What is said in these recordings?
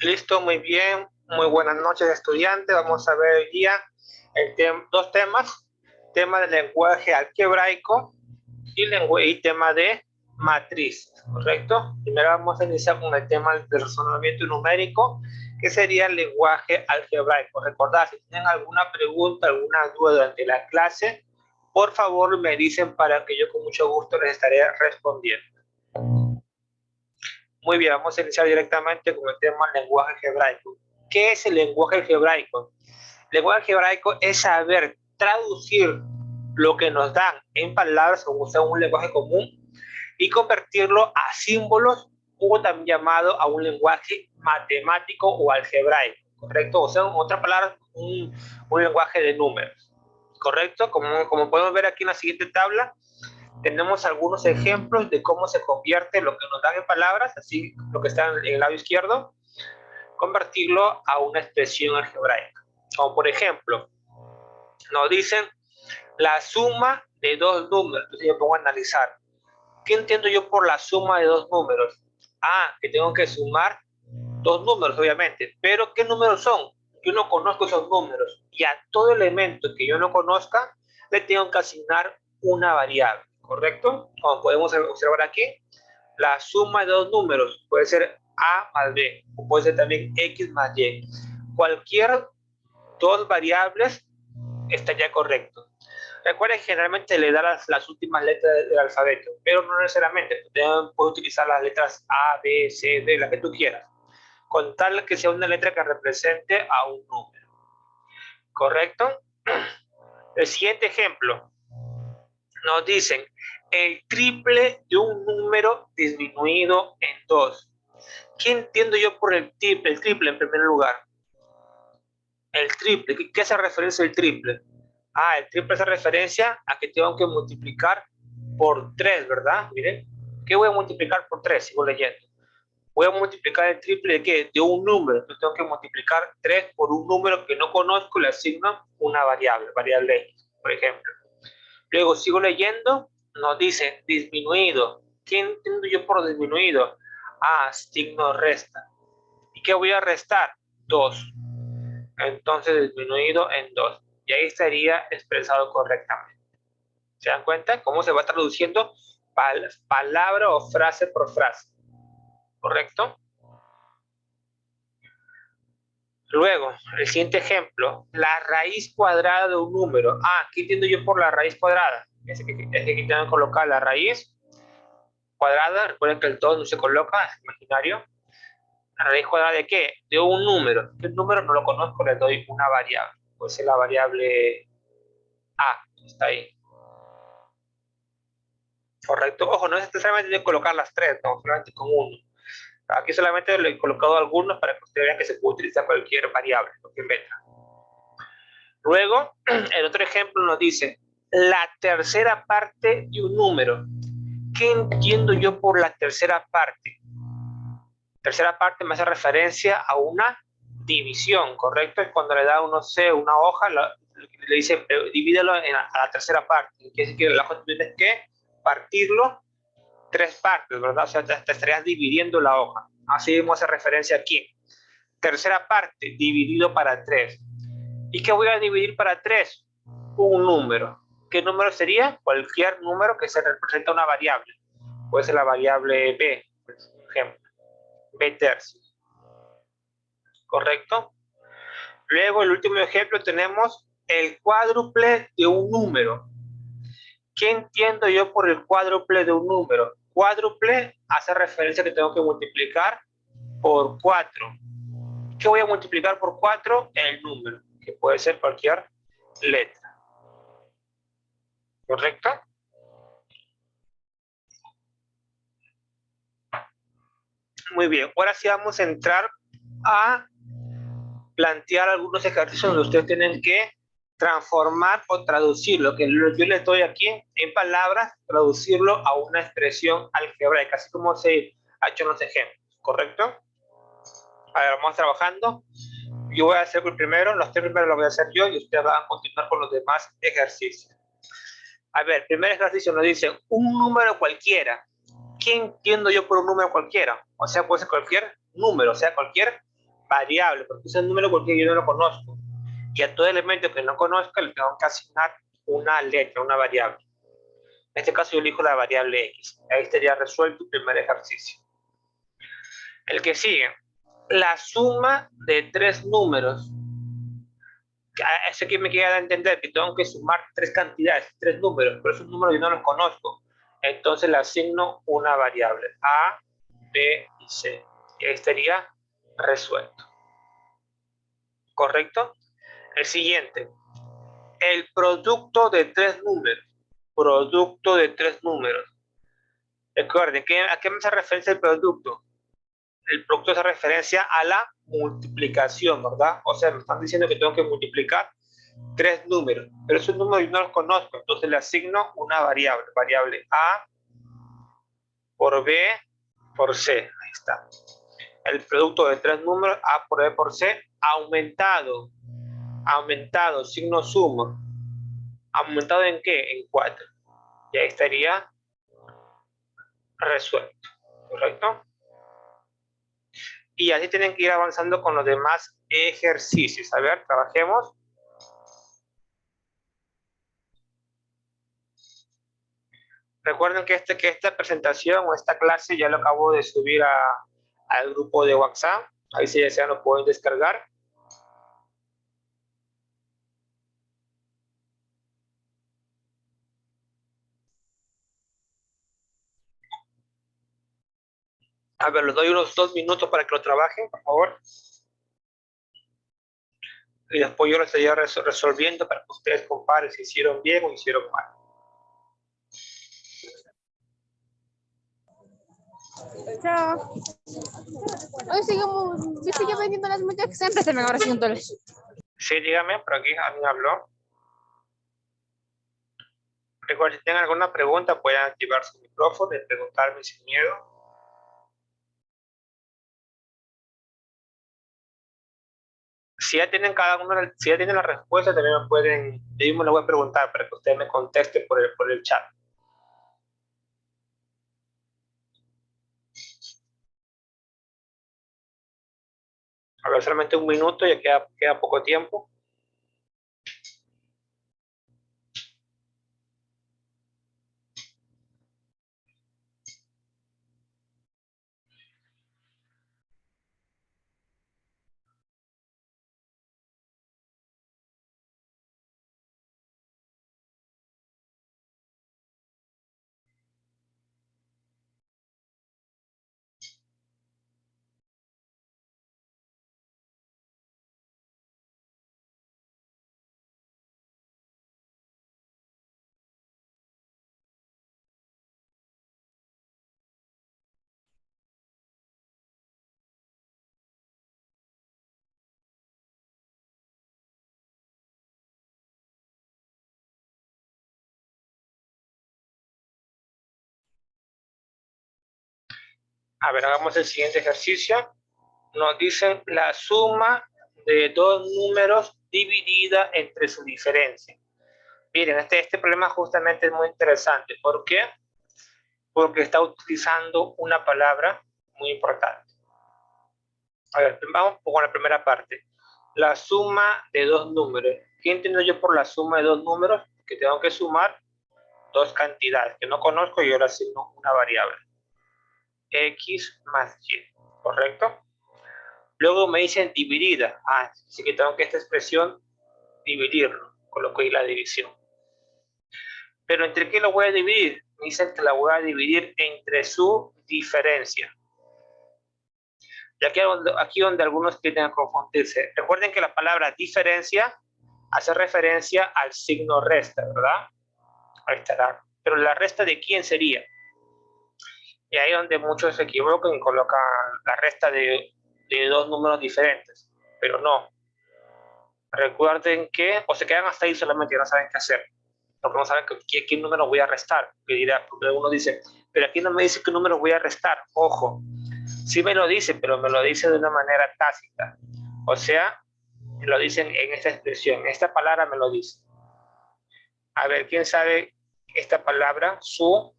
Listo, muy bien. Muy buenas noches, estudiantes. Vamos a ver hoy día dos temas. Tema del lenguaje algebraico y tema de matriz, ¿correcto? Primero vamos a iniciar con el tema del razonamiento numérico, que sería el lenguaje algebraico. Recordad, si tienen alguna pregunta, alguna duda durante la clase, por favor me dicen para que yo con mucho gusto les estaré respondiendo. Muy bien, vamos a iniciar directamente con el tema del lenguaje algebraico. ¿Qué es el lenguaje algebraico? El lenguaje algebraico es saber traducir lo que nos dan en palabras, como sea un lenguaje común, y convertirlo a símbolos, o también llamado a un lenguaje matemático o algebraico, ¿correcto? O sea, en otras palabras, un lenguaje de números, ¿correcto? Como podemos ver aquí en la siguiente tabla, tenemos algunos ejemplos de cómo se convierte lo que nos dan en palabras, así lo que está en el lado izquierdo, convertirlo a una expresión algebraica. Como por ejemplo, nos dicen la suma de dos números. Entonces yo pongo a analizar. ¿Qué entiendo yo por la suma de dos números? Ah, que tengo que sumar dos números, obviamente. Pero ¿qué números son? Yo no conozco esos números. Y a todo elemento que yo no conozca, le tengo que asignar una variable, ¿correcto? Como podemos observar aquí, la suma de dos números puede ser A más B, o puede ser también X más Y. Cualquier dos variables estaría correcto. Recuerden que generalmente le da las últimas letras del alfabeto, pero no necesariamente. Puedes utilizar las letras A, B, C, D, las que tú quieras, con tal que sea una letra que represente a un número. ¿Correcto? El siguiente ejemplo. Nos dicen el triple de un número disminuido en dos. ¿Qué entiendo yo por el triple? El triple en primer lugar. El triple, ¿qué hace referencia al triple? Ah, el triple hace referencia a que tengo que multiplicar por 3, ¿verdad? Miren, ¿qué voy a multiplicar por 3? Sigo leyendo. Voy a multiplicar el triple de qué? De un número. Entonces tengo que multiplicar 3 por un número que no conozco y le asigno una variable X, por ejemplo. Luego sigo leyendo, nos dice disminuido. ¿Qué entiendo yo por disminuido? Ah, signo resta. ¿Y qué voy a restar? 2. Entonces disminuido en 2. Y ahí estaría expresado correctamente. ¿Se dan cuenta cómo se va traduciendo palabra o frase por frase? ¿Correcto? Luego, el siguiente ejemplo, la raíz cuadrada de un número. Ah, ¿qué entiendo yo por la raíz cuadrada? Es que aquí tengo que colocar la raíz cuadrada. Recuerden que el 2 no se coloca, es imaginario. ¿La raíz cuadrada de qué? De un número. El número no lo conozco, le doy una variable. Puede ser la variable A, está ahí. Correcto. Ojo, no es necesariamente de colocar las tres, no, solamente con uno. Aquí solamente le he colocado algunos para que ustedes vean que se puede utilizar cualquier variable, cualquier letra. Luego, el otro ejemplo nos dice la tercera parte de un número. ¿Qué entiendo yo por la tercera parte? Tercera parte me hace referencia a una división, ¿correcto? Es cuando le da uno C, una hoja, le dice divídelo a la tercera parte. Quiere decir que la hoja tienes que partirlo tres partes, ¿verdad? O sea, te estarías dividiendo la hoja. Así mismo hace referencia aquí. Tercera parte, dividido para 3. ¿Y qué voy a dividir para 3? Un número. ¿Qué número sería? Cualquier número que se representa una variable. Puede ser la variable B, por ejemplo. B tercios. ¿Correcto? Luego, el último ejemplo, tenemos el cuádruple de un número. ¿Qué entiendo yo por el cuádruple de un número? Cuádruple hace referencia a que tengo que multiplicar por 4. ¿Qué voy a multiplicar por 4? El número, que puede ser cualquier letra. ¿Correcto? Muy bien, ahora sí vamos a entrar a plantear algunos ejercicios donde ustedes tienen que transformar o traducir lo que yo les doy aquí en palabras, traducirlo a una expresión algebraica, así como se ha hecho en los ejemplos, ¿correcto? A ver, vamos trabajando. Yo voy a hacer el primero, los tres primeros los voy a hacer yo y ustedes van a continuar con los demás ejercicios. A ver, primer ejercicio nos dice un número cualquiera. ¿Qué entiendo yo por un número cualquiera? O sea, puede ser cualquier número, o sea, cualquier variable, porque ese número porque yo no lo conozco. Y a todo elemento que no conozca le tengo que asignar una letra, una variable. En este caso yo elijo la variable X. Ahí estaría resuelto el primer ejercicio. El que sigue, la suma de tres números. Eso que me queda de entender, que tengo que sumar tres cantidades, tres números, pero esos números yo no los conozco. Entonces le asigno una variable, A, B y C. Y ahí estaría resuelto. ¿Correcto? El siguiente, el producto de tres números. Producto de tres números. Recuerden, ¿a qué me hace referencia el producto? El producto hace referencia a la multiplicación, ¿verdad? O sea, me están diciendo que tengo que multiplicar tres números, pero esos números yo no los conozco, entonces le asigno una variable, variable A por B por C, ahí está. El producto de tres números, A por B por C, aumentado, aumentado, signo suma. ¿Aumentado en qué? En 4. Y ahí estaría resuelto, ¿correcto? Y así tienen que ir avanzando con los demás ejercicios. A ver, trabajemos. Recuerden que esta presentación o esta clase ya lo acabo de subir al grupo de WhatsApp. Ahí si desean lo pueden descargar. A ver, les doy unos 2 minutos para que lo trabajen, por favor. Y después yo lo estaría resolviendo para que ustedes comparen si hicieron bien o hicieron mal. Chao. Hoy sigue vendiendo las muchachas que siempre se me ahora $100. Sí, dígame, por aquí alguien habló. Recuerden, si tienen alguna pregunta, pueden activar su micrófono y preguntarme sin miedo. Si ya tienen si ya tienen la respuesta, también me pueden, yo mismo les voy a preguntar para que ustedes me contesten por el chat. A ver, solamente un minuto, ya queda poco tiempo. A ver, hagamos el siguiente ejercicio. Nos dicen la suma de dos números dividida entre su diferencia. Miren, este problema justamente es muy interesante. ¿Por qué? Porque está utilizando una palabra muy importante. A ver, vamos con la primera parte. La suma de dos números. ¿Qué entiendo yo por la suma de dos números? Que tengo que sumar dos cantidades que no conozco y ahora asigno una variable. X más Y, ¿correcto? Luego me dicen dividida. Así que tengo que esta expresión dividirlo. Coloco ahí la división. ¿Pero entre qué lo voy a dividir? Me dicen que la voy a dividir entre su diferencia. Y aquí donde algunos tienden a confundirse. Recuerden que la palabra diferencia hace referencia al signo resta, ¿verdad? Ahí estará. Pero la resta de quién sería. Y ahí donde muchos se equivocan y colocan la resta de dos números diferentes. Pero no. Recuerden que, o se quedan hasta ahí solamente y no saben qué hacer. Porque no saben qué número voy a restar. Porque uno dice, pero aquí no me dice qué número voy a restar. Ojo, sí me lo dice, pero me lo dice de una manera tácita. O sea, me lo dicen en esta expresión. Esta palabra me lo dice. A ver, ¿quién sabe esta palabra? Su,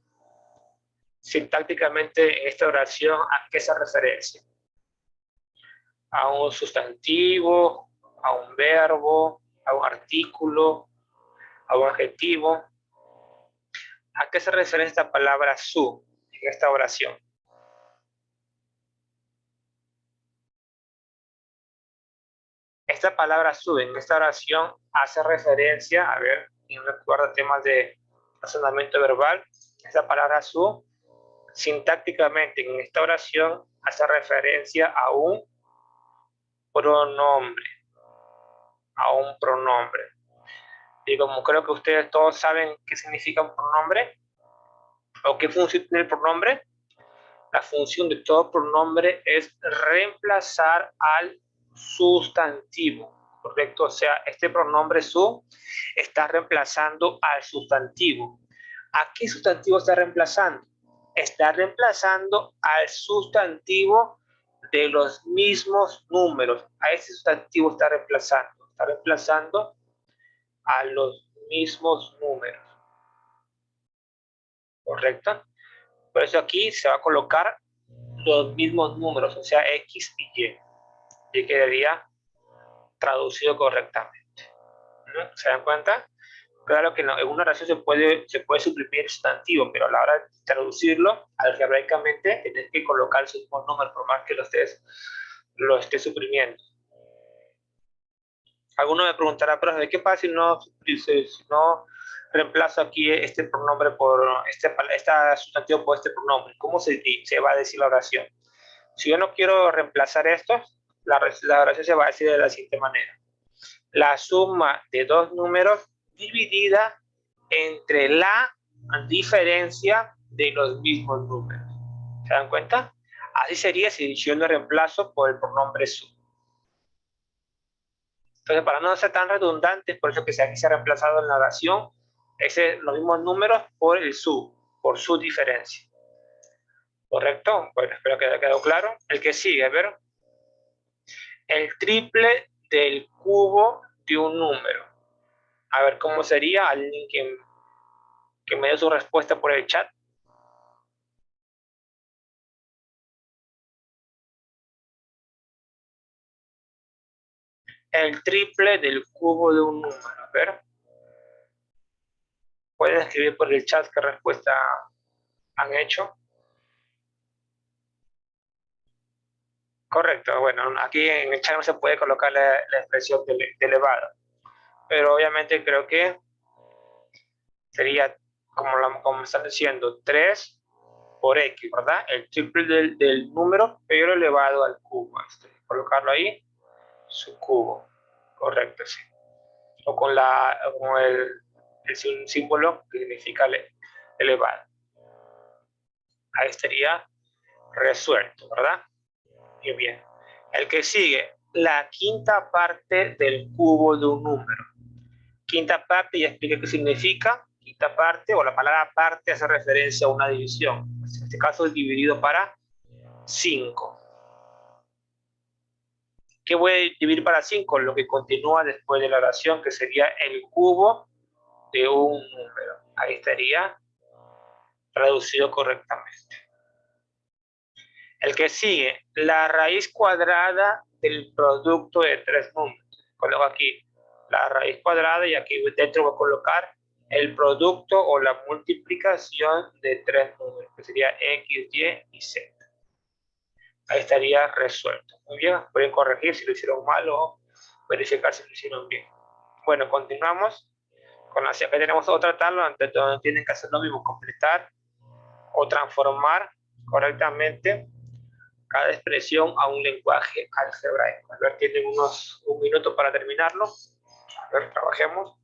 sintácticamente en esta oración, ¿a qué se referencia? a un sustantivo, a un verbo, a un artículo, a un adjetivo. ¿A qué se refiere esta palabra su en esta oración? Esta palabra su en esta oración hace referencia, a ver, ¿quién recuerda temas de razonamiento verbal? Esta palabra su, sintácticamente en esta oración hace referencia a un pronombre, a un pronombre. Y como creo que ustedes todos saben qué significa un pronombre o qué función tiene el pronombre, la función de todo pronombre es reemplazar al sustantivo, ¿correcto? O sea, este pronombre su está reemplazando al sustantivo. ¿A qué sustantivo está reemplazando? Está reemplazando al sustantivo de los mismos números. A ese sustantivo está reemplazando. Está reemplazando a los mismos números. ¿Correcto? Por eso aquí se va a colocar los mismos números, o sea, X y Y. Y quedaría traducido correctamente. ¿No? ¿Se dan cuenta? Claro que no, en una oración se puede suprimir el sustantivo, pero a la hora de traducirlo algebraicamente tenés que colocar su mismo número, por más que lo estés suprimiendo. Alguno me preguntará, pero ¿qué pasa si no reemplazo aquí este pronombre por este sustantivo por este pronombre? ¿Cómo se va a decir la oración? Si yo no quiero reemplazar esto, la oración se va a decir de la siguiente manera. La suma de dos números dividida entre la diferencia de los mismos números. ¿Se dan cuenta? Así sería si yo lo reemplazo por el pronombre su. Entonces, para no ser tan redundantes, por eso que aquí se ha reemplazado en la oración los mismos números por el su, por su diferencia. ¿Correcto? Bueno, espero que haya quedado claro. El que sigue, a ver. El triple del cubo de un número. A ver cómo sería. Alguien que me dé su respuesta por el chat. El triple del cubo de un número. A ver. Pueden escribir por el chat qué respuesta han hecho. Correcto. Bueno, aquí en el chat no se puede colocar la expresión de elevado. Pero obviamente creo que sería, como están diciendo, 3 por X, ¿verdad? El triple del número, pero elevado al cubo. Colocarlo ahí, su cubo. Correcto, sí. O con el símbolo que significa elevado. Ahí estaría resuelto, ¿verdad? Muy bien. El que sigue, la quinta parte del cubo de un número. Quinta parte, ya expliqué qué significa. Quinta parte, o la palabra parte hace referencia a una división. En este caso es dividido para 5. ¿Qué voy a dividir para 5? Lo que continúa después de la oración, que sería el cubo de un número. Ahí estaría traducido correctamente. El que sigue, la raíz cuadrada del producto de tres números. Coloco aquí la raíz cuadrada y aquí dentro voy a colocar el producto o la multiplicación de tres números, que sería X, Y y Z. Ahí estaría resuelto. Muy bien, pueden corregir si lo hicieron mal o verificar si lo hicieron bien. Bueno, continuamos con la acá tenemos otra tabla donde tienen que hacer lo mismo, completar o transformar correctamente cada expresión a un lenguaje algebraico. A ver, tienen un minuto para terminarlo. A ver, trabajemos.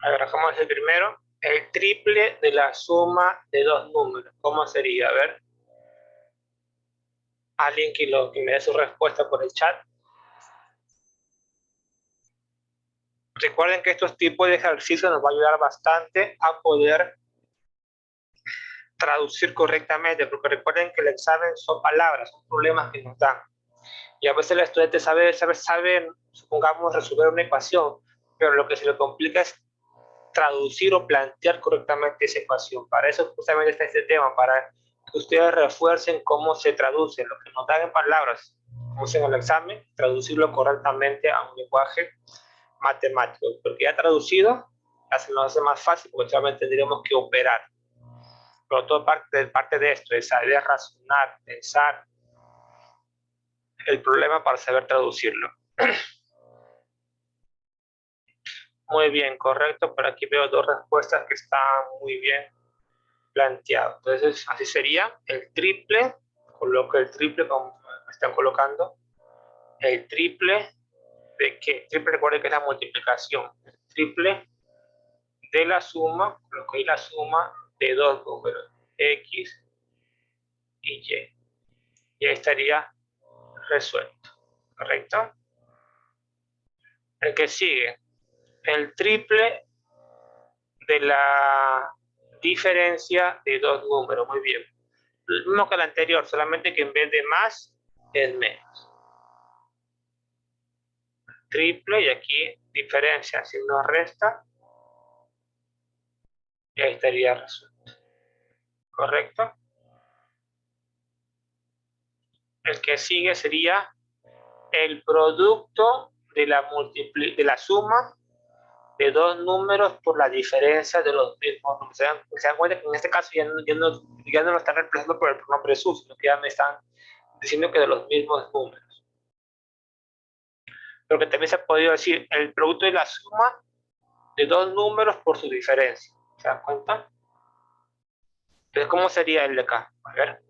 A ver, bajamos el primero. El triple de la suma de dos números. ¿Cómo sería? A ver. Alguien que me dé su respuesta por el chat. Recuerden que estos tipos de ejercicios nos va a ayudar bastante a poder traducir correctamente, porque recuerden que el examen son palabras, son problemas que nos dan. Y a veces el estudiante saben, supongamos, resolver una ecuación, pero lo que se le complica es traducir o plantear correctamente esa ecuación. Para eso justamente está este tema, para que ustedes refuercen cómo se traduce lo que nos dan en palabras, como en el examen, traducirlo correctamente a un lenguaje matemático, porque ya traducido nos hace más fácil, porque solamente tendríamos que operar. Pero toda parte de esto es saber razonar, pensar el problema para saber traducirlo. Muy bien, correcto. Por aquí veo dos respuestas que están muy bien planteadas. Entonces, así sería el triple. Coloco el triple como me están colocando. El triple de qué? Triple, recuerden que es la multiplicación. El triple de la suma, coloco ahí la suma de dos números, X y Y. Y ahí estaría resuelto. ¿Correcto? El que sigue, el triple de la diferencia de dos números. Muy bien. Lo mismo que el anterior, solamente que en vez de más es menos. Triple y aquí diferencia, si no resta, y ahí estaría resuelto. ¿Correcto? El que sigue sería el producto de la suma de dos números por la diferencia de los mismos números. Se dan cuenta que en este caso ya no lo están reemplazando por el pronombre su, sino que ya me están diciendo que de los mismos números. Pero que también se ha podido decir el producto de la suma de dos números por su diferencia. ¿Se dan cuenta? Entonces, ¿cómo sería el de acá? A ver.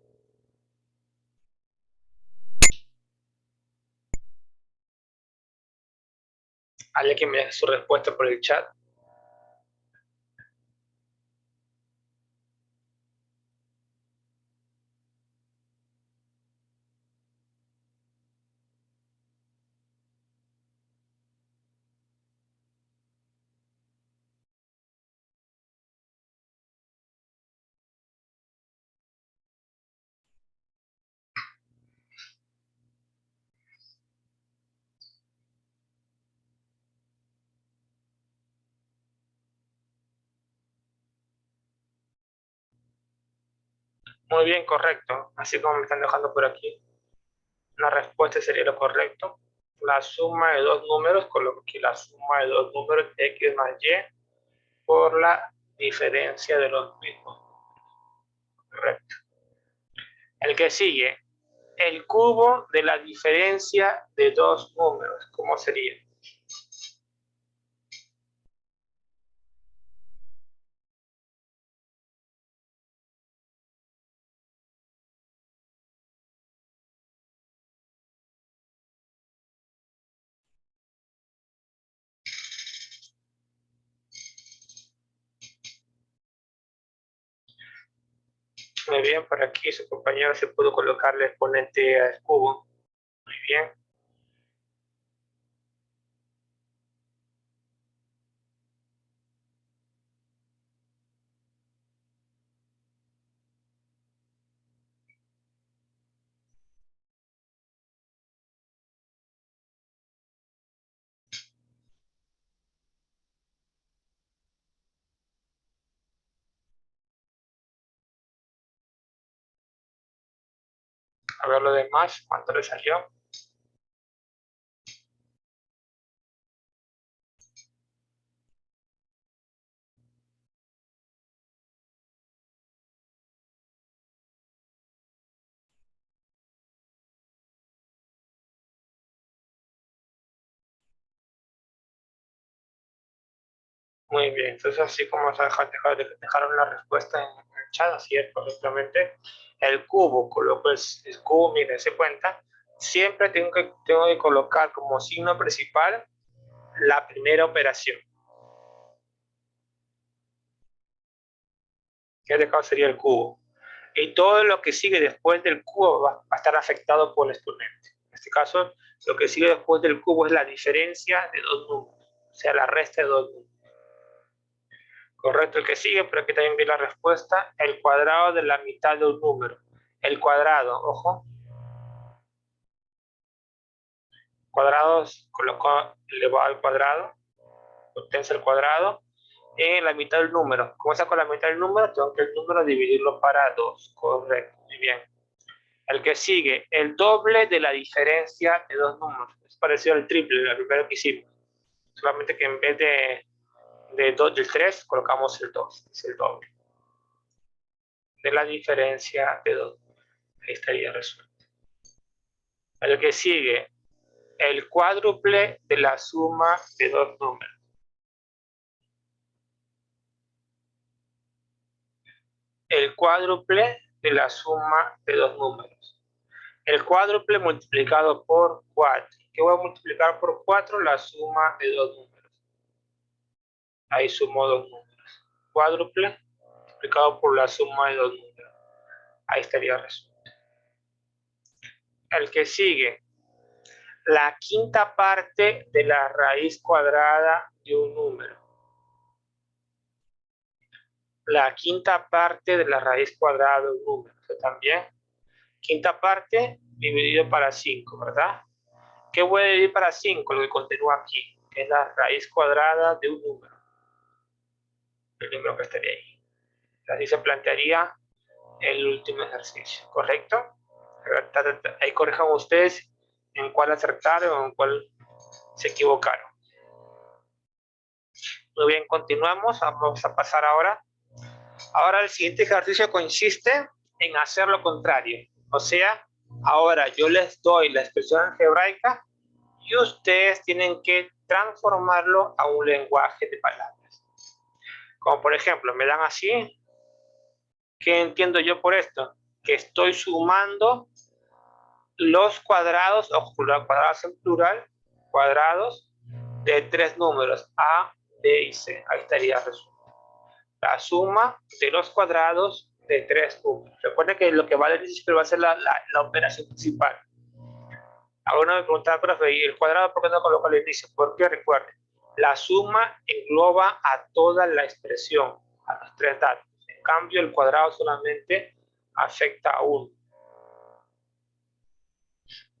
Alguien que me deje su respuesta por el chat. Muy bien, correcto. Así como me están dejando por aquí. La respuesta sería lo correcto. La suma de dos números, coloco aquí la suma de dos números X más Y por la diferencia de los mismos. Correcto. El que sigue, el cubo de la diferencia de dos números. ¿Cómo sería? Muy bien, por aquí su compañero se pudo colocarle exponente al cubo. Muy bien. A ver lo demás, ¿cuánto le salió? Muy bien, entonces así como dejaron la respuesta en el chat, así es correctamente. El cubo, coloco el cubo, miren, se cuenta. Siempre tengo que colocar como signo principal la primera operación. que en este caso sería el cubo. Y todo lo que sigue después del cubo va a estar afectado por el exponente. En este caso, lo que sigue después del cubo es la diferencia de dos números, o sea, la resta de dos números. Correcto, el que sigue, pero aquí también vi la respuesta, el cuadrado de la mitad de un número. El cuadrado, ojo. Cuadrados, coloco elevado al cuadrado, potencia al cuadrado, en la mitad del número. ¿Cómo saco la mitad del número? Tengo que el número dividirlo para 2. Correcto, muy bien. El que sigue, el doble de la diferencia de dos números. Es parecido al triple, la primera que hicimos. Solamente que en vez del 3, colocamos el 2. Es el doble de la diferencia de dos números. Ahí estaría resuelto. El que sigue, el cuádruple de la suma de dos números. El cuádruple de la suma de dos números. El cuádruple multiplicado por 4. ¿Qué voy a multiplicar por 4? La suma de dos números. Ahí sumo dos números. Cuádruple multiplicado por la suma de dos números. Ahí estaría resuelto. El que sigue, la quinta parte de la raíz cuadrada de un número. La quinta parte de la raíz cuadrada de un número. También, quinta parte dividido para 5, ¿verdad? ¿Qué voy a dividir para 5? Lo que continúa aquí, que es la raíz cuadrada de un número. El número que estaría ahí. Así se plantearía el último ejercicio, ¿correcto? Ahí corrijan ustedes en cuál acertaron o en cuál se equivocaron. Muy bien, continuamos. Vamos a pasar ahora. Ahora el siguiente ejercicio consiste en hacer lo contrario. O sea, ahora yo les doy la expresión algebraica y ustedes tienen que transformarlo a un lenguaje de palabras. Como por ejemplo, me dan así. ¿Qué entiendo yo por esto? Que estoy sumando los cuadrados, o cuadrados en plural, cuadrados de tres números, A, B y C. Ahí estaría resuelto. La suma de los cuadrados de tres números. Recuerden que lo que va a decir va a ser la operación principal. Ahora me preguntaba, profe, ¿y el cuadrado por qué no coloco al inicio? Porque recuerden, la suma engloba a toda la expresión, a los tres datos. En cambio, el cuadrado solamente afecta a uno.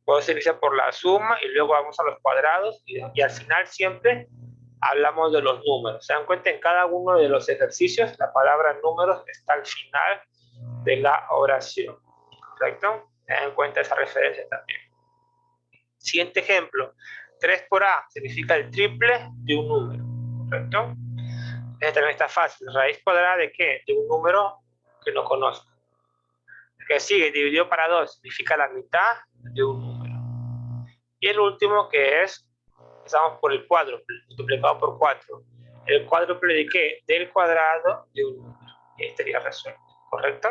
Puedo iniciar por la suma y luego vamos a los cuadrados y al final siempre hablamos de los números. ¿Se dan cuenta? En cada uno de los ejercicios la palabra números está al final de la oración. ¿Correcto? Tengan en cuenta esa referencia también. Siguiente ejemplo. 3 por A significa el triple de un número. ¿Correcto? Este también está fácil. ¿Raíz cuadrada de qué? De un número que no conozco. El que sigue, dividido para 2, significa la mitad de un número. Y el último que es, empezamos por el cuádruple, multiplicado por 4. ¿El cuádruple de qué? Del cuadrado de un número. Y ahí estaría resuelto. ¿Correcto?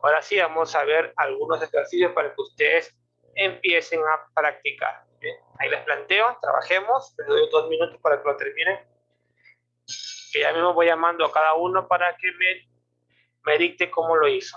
Ahora sí vamos a ver algunos ejercicios para que ustedes empiecen a practicar. ¿Bien? Ahí les planteo, trabajemos, les doy 2 minutos para que lo terminen. Que ya mismo voy llamando a cada uno para que me dicte cómo lo hizo.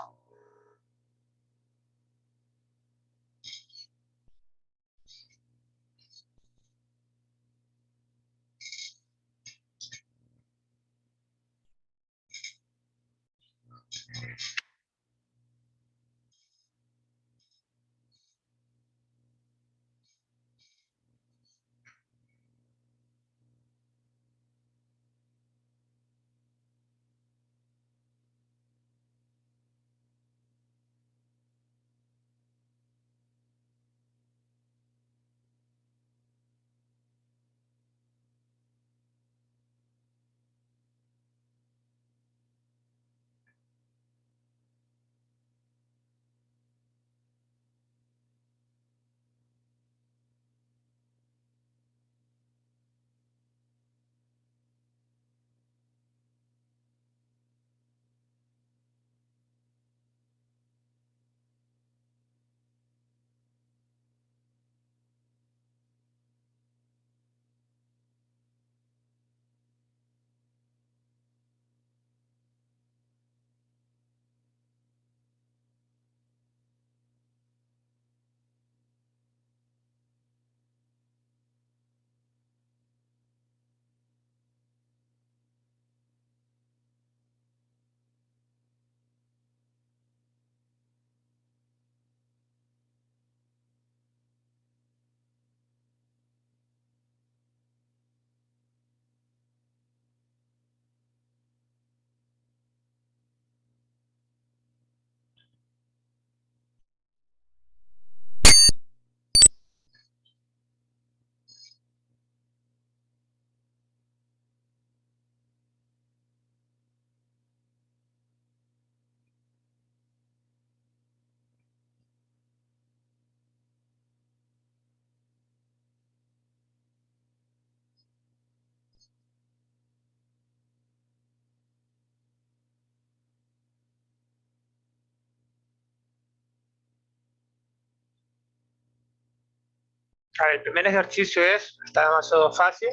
A ver, el primer ejercicio está demasiado fácil.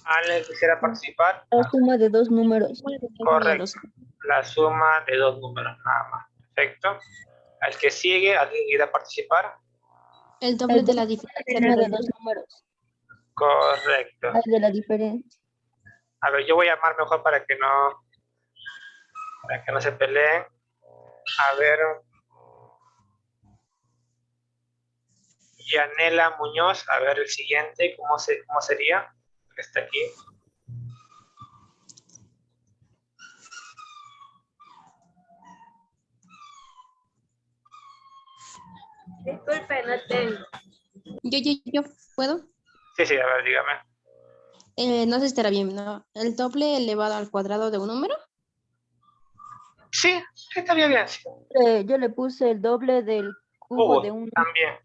¿Alguien quisiera participar? La suma de dos números. Correcto. La suma de dos números, nada más. Perfecto. Al que sigue, ¿alguien quiera participar? El doble de la diferencia De dos números. Correcto. De la diferencia. A ver, yo voy a llamar mejor para que no se peleen. A ver. Yanela Muñoz, a ver el siguiente, ¿cómo sería? Está aquí. Disculpe, no tengo. Yo puedo. Sí, a ver, dígame. No sé si estará bien, ¿no? El doble elevado al cuadrado de un número. Sí, está bien. Sí. Yo le puse el doble del cubo de un... También.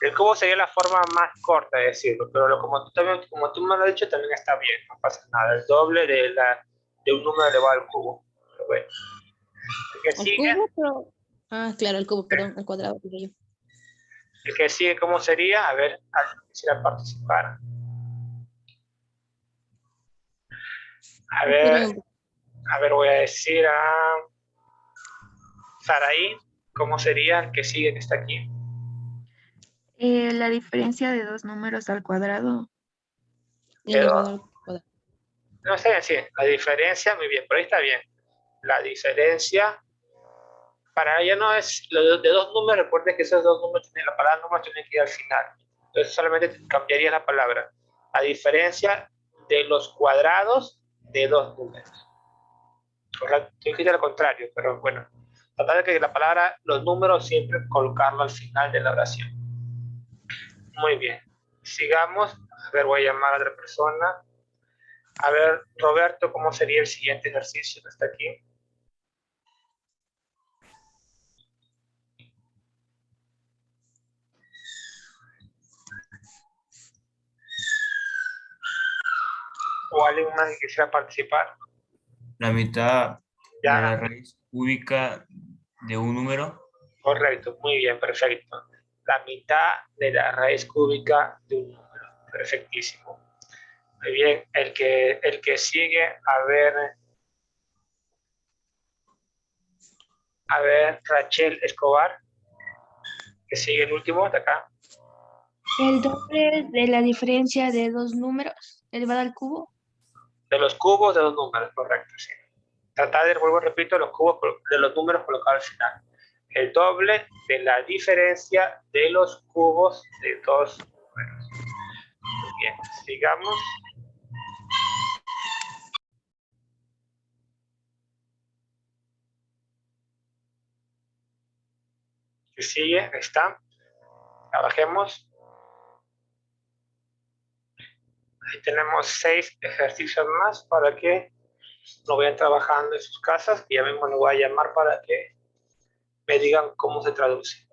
El cubo sería la forma más corta de decirlo, pero como tú me lo has dicho, también está bien, no pasa nada. El doble de un número elevado al cubo. Pero bueno. El que ¿El sigue, cubo? Pero... Ah, claro, el cubo, perdón, el cuadrado. Digo yo. el que sigue, ¿cómo sería? A ver, alguien quisiera participar. A ver, voy a decir a Saraí, ¿cómo sería el que sigue que está aquí? La diferencia de dos números al cuadrado. Elevado al cuadrado. No sé, sí, la diferencia, muy bien, por ahí está bien. La diferencia, para ella no es lo de dos números, recuerden que esos dos números, la palabra números tiene que ir al final. Entonces solamente cambiaría la palabra. La diferencia de los cuadrados de dos números. Correcto, yo quité lo contrario, pero bueno. Tratar de que la palabra, los números, siempre colocarlo al final de la oración. Muy bien. Sigamos. A ver, voy a llamar a otra persona. A ver, Roberto, ¿cómo sería el siguiente ejercicio que está aquí? ¿O alguien más que quisiera participar? La mitad de Ya, la raíz cúbica de un número. correcto, muy bien, perfecto. La mitad de la raíz cúbica de un número. Perfectísimo. Muy bien, el que sigue, a ver, Rachel Escobar, que sigue el último de acá. El doble de la diferencia de dos números elevado al cubo. De los cubos de dos números, correcto, sí. Tratar de, vuelvo, repito, los cubos de los números colocados al final. El doble de la diferencia de los cubos de dos números. Muy bien, sigamos. Que sigue, ahí está. Trabajemos. Ahí tenemos 6 ejercicios más para que lo vayan trabajando en sus casas y ya mismo lo voy a llamar para que me digan cómo se traduce.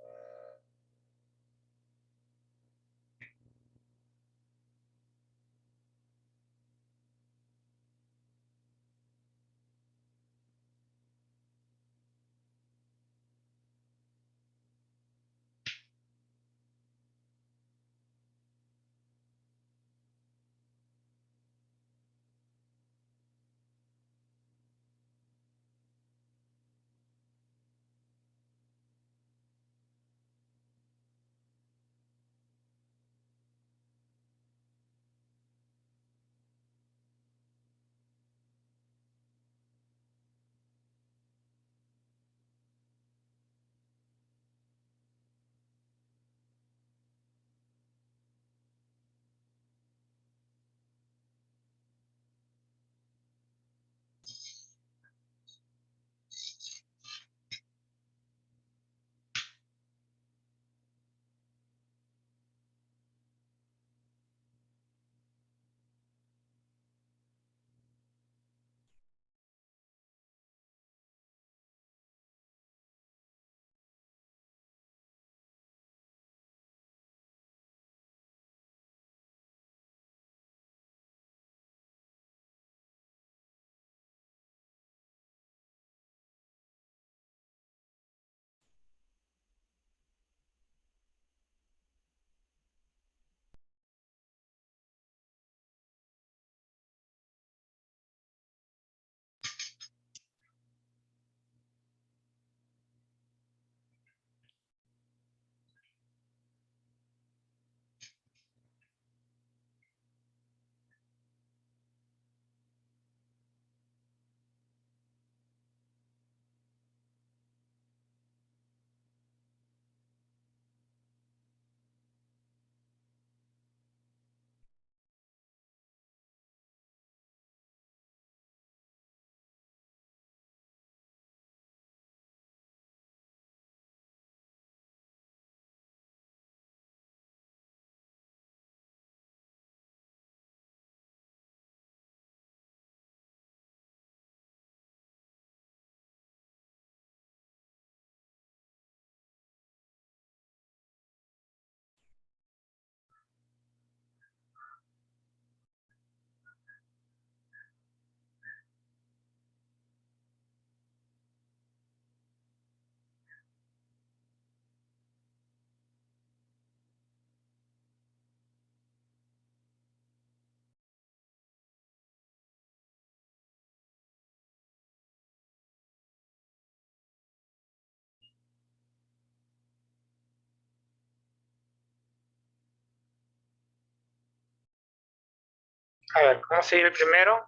A ver, ¿cómo sería el primero?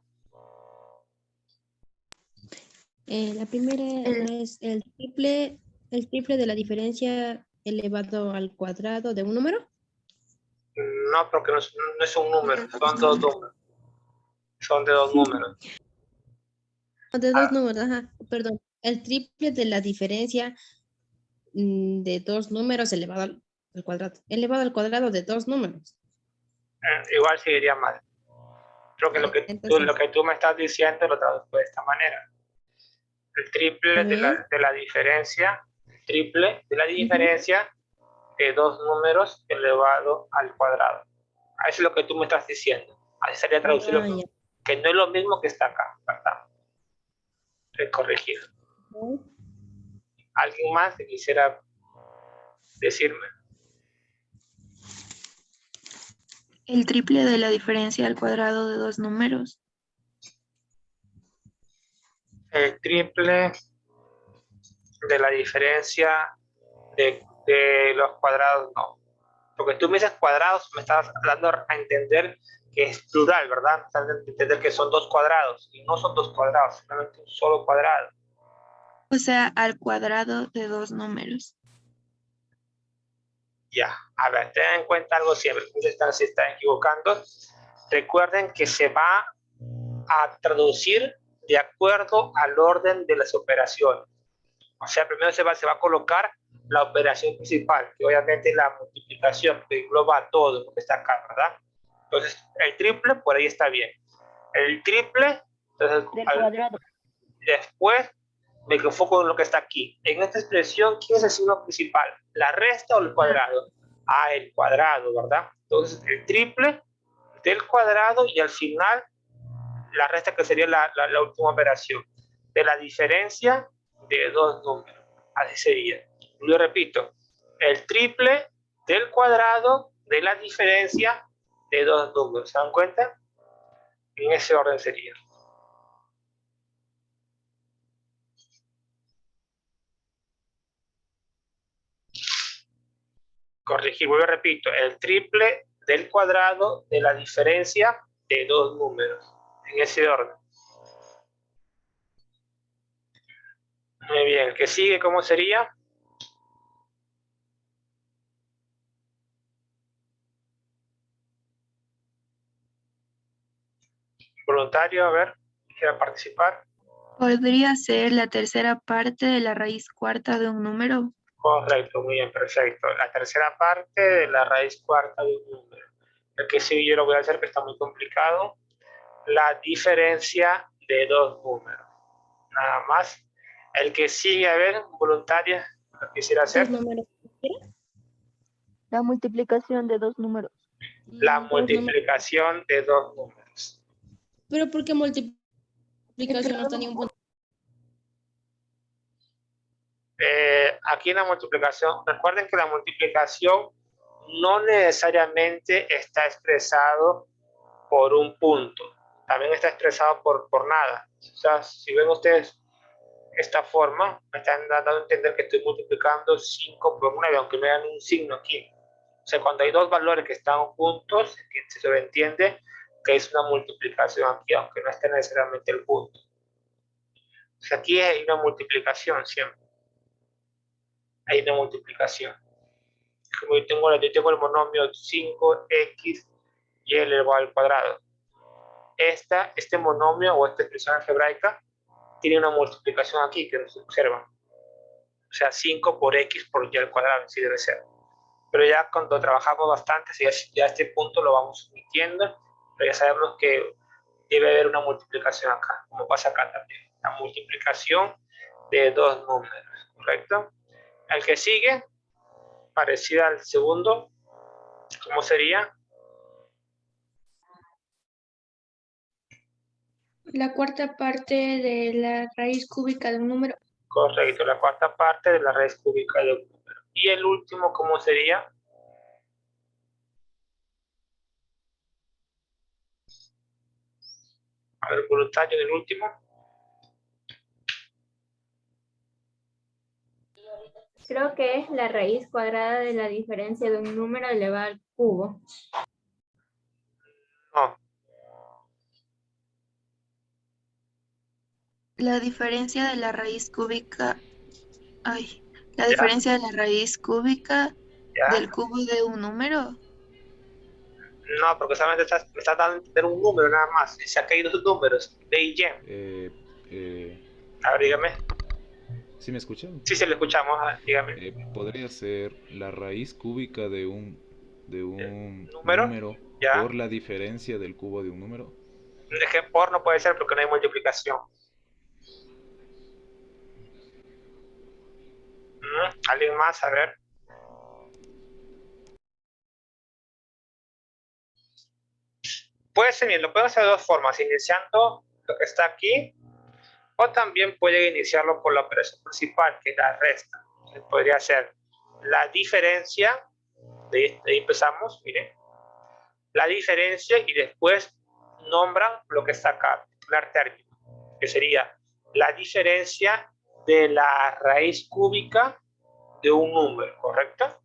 La primera es el triple de la diferencia elevado al cuadrado de un número. No, porque no es un número, son dos números. Son de dos números. De dos números, ajá, perdón. El triple de la diferencia de dos números elevado al cuadrado. Elevado al cuadrado de dos números. Igual seguiría mal. Creo que Entonces, lo que tú me estás diciendo lo traduzco de esta manera. El triple de la diferencia, el triple de la diferencia de dos números elevado al cuadrado. Eso es lo que tú me estás diciendo. Así sería traducirlo, ya. que no es lo mismo que está acá, ¿verdad? Corregir. ¿Alguien más que quisiera decirme? El triple de la diferencia al cuadrado de dos números. El triple de la diferencia de los cuadrados, no. Porque tú me dices cuadrados, me estás dando a entender que es plural, ¿verdad? Me estás dando a entender que son dos cuadrados, y no son dos cuadrados, simplemente un solo cuadrado. O sea, al cuadrado de dos números. Ya, a ver, tengan en cuenta algo siempre, se están equivocando. Recuerden que se va a traducir de acuerdo al orden de las operaciones. O sea, primero se va a colocar la operación principal, que obviamente es la multiplicación, que engloba todo lo que está acá, ¿verdad? Entonces, el triple, por ahí está bien. El triple, entonces, Del cuadrado. después me enfoco en lo que está aquí. En esta expresión, ¿quién es el signo principal? ¿La resta o el cuadrado? Ah, el cuadrado, ¿verdad? Entonces, el triple del cuadrado y al final la resta, que sería la última operación. De la diferencia de dos números. Así sería. Lo repito. El triple del cuadrado de la diferencia de dos números. ¿Se dan cuenta? En ese orden sería. Corregir, vuelvo, repito, el triple del cuadrado de la diferencia de dos números, en ese orden. Muy bien, el que sigue, ¿cómo sería? Voluntario, a ver, ¿quiere participar? ¿Podría ser la tercera parte de la raíz cuarta de un número? Correcto, muy bien, perfecto. La tercera parte de la raíz cuarta de un número. El que sigue yo lo voy a hacer, que está muy complicado. La diferencia de dos números. Nada más. El que sigue, a ver, voluntaria, lo quisiera hacer. dos números. La multiplicación de dos números. La Dos números. multiplicación de dos números. Pero ¿por qué multiplicación no está ningún punto? Aquí en la multiplicación, recuerden que la multiplicación no necesariamente está expresado por un punto, también está expresado por nada. O sea, si ven ustedes esta forma, me están dando a entender que estoy multiplicando 5 por 9, aunque no vean un signo aquí. O sea, cuando hay dos valores que están juntos, se sobreentiende que es una multiplicación aquí, aunque no esté necesariamente el punto. O sea, aquí hay una multiplicación siempre. Hay una multiplicación. Como yo tengo el monomio 5x y elevado al cuadrado. Este monomio o esta expresión algebraica tiene una multiplicación aquí que no se observa. O sea, 5 por x por y al cuadrado, sí debe ser. Pero ya cuando trabajamos bastante, ya este punto lo vamos omitiendo, pero ya sabemos que debe haber una multiplicación acá, como pasa acá también. La multiplicación de dos números, ¿correcto? El que sigue, parecida al segundo, ¿cómo sería? La cuarta parte de la raíz cúbica de un número. Correcto, la cuarta parte de la raíz cúbica de un número. Y el último, ¿cómo sería? A ver, voluntario del último. Creo que es la raíz cuadrada de la diferencia de un número elevado al cubo. No. La diferencia de la raíz cúbica, la ¿Ya? diferencia de la raíz cúbica ¿Ya? del cubo de un número. No, porque solamente me está dando a entender un número nada más. Y se han caído sus números, B y Y. A ver, dígame. ¿Sí me escuchan? Sí, se lo escuchamos, dígame. Podría ser la raíz cúbica de un ¿Número? número ¿Ya? por la diferencia del cubo de un número. Es que por no puede ser porque no hay multiplicación. ¿Alguien más? A ver. Puede ser bien, lo pueden hacer de dos formas, iniciando lo que está aquí, o también puede iniciarlo por la operación principal, que es la resta. Podría ser la diferencia, de ahí empezamos, miren, la diferencia y después nombran lo que está acá, el primer término, que sería la diferencia de la raíz cúbica de un número, ¿correcto?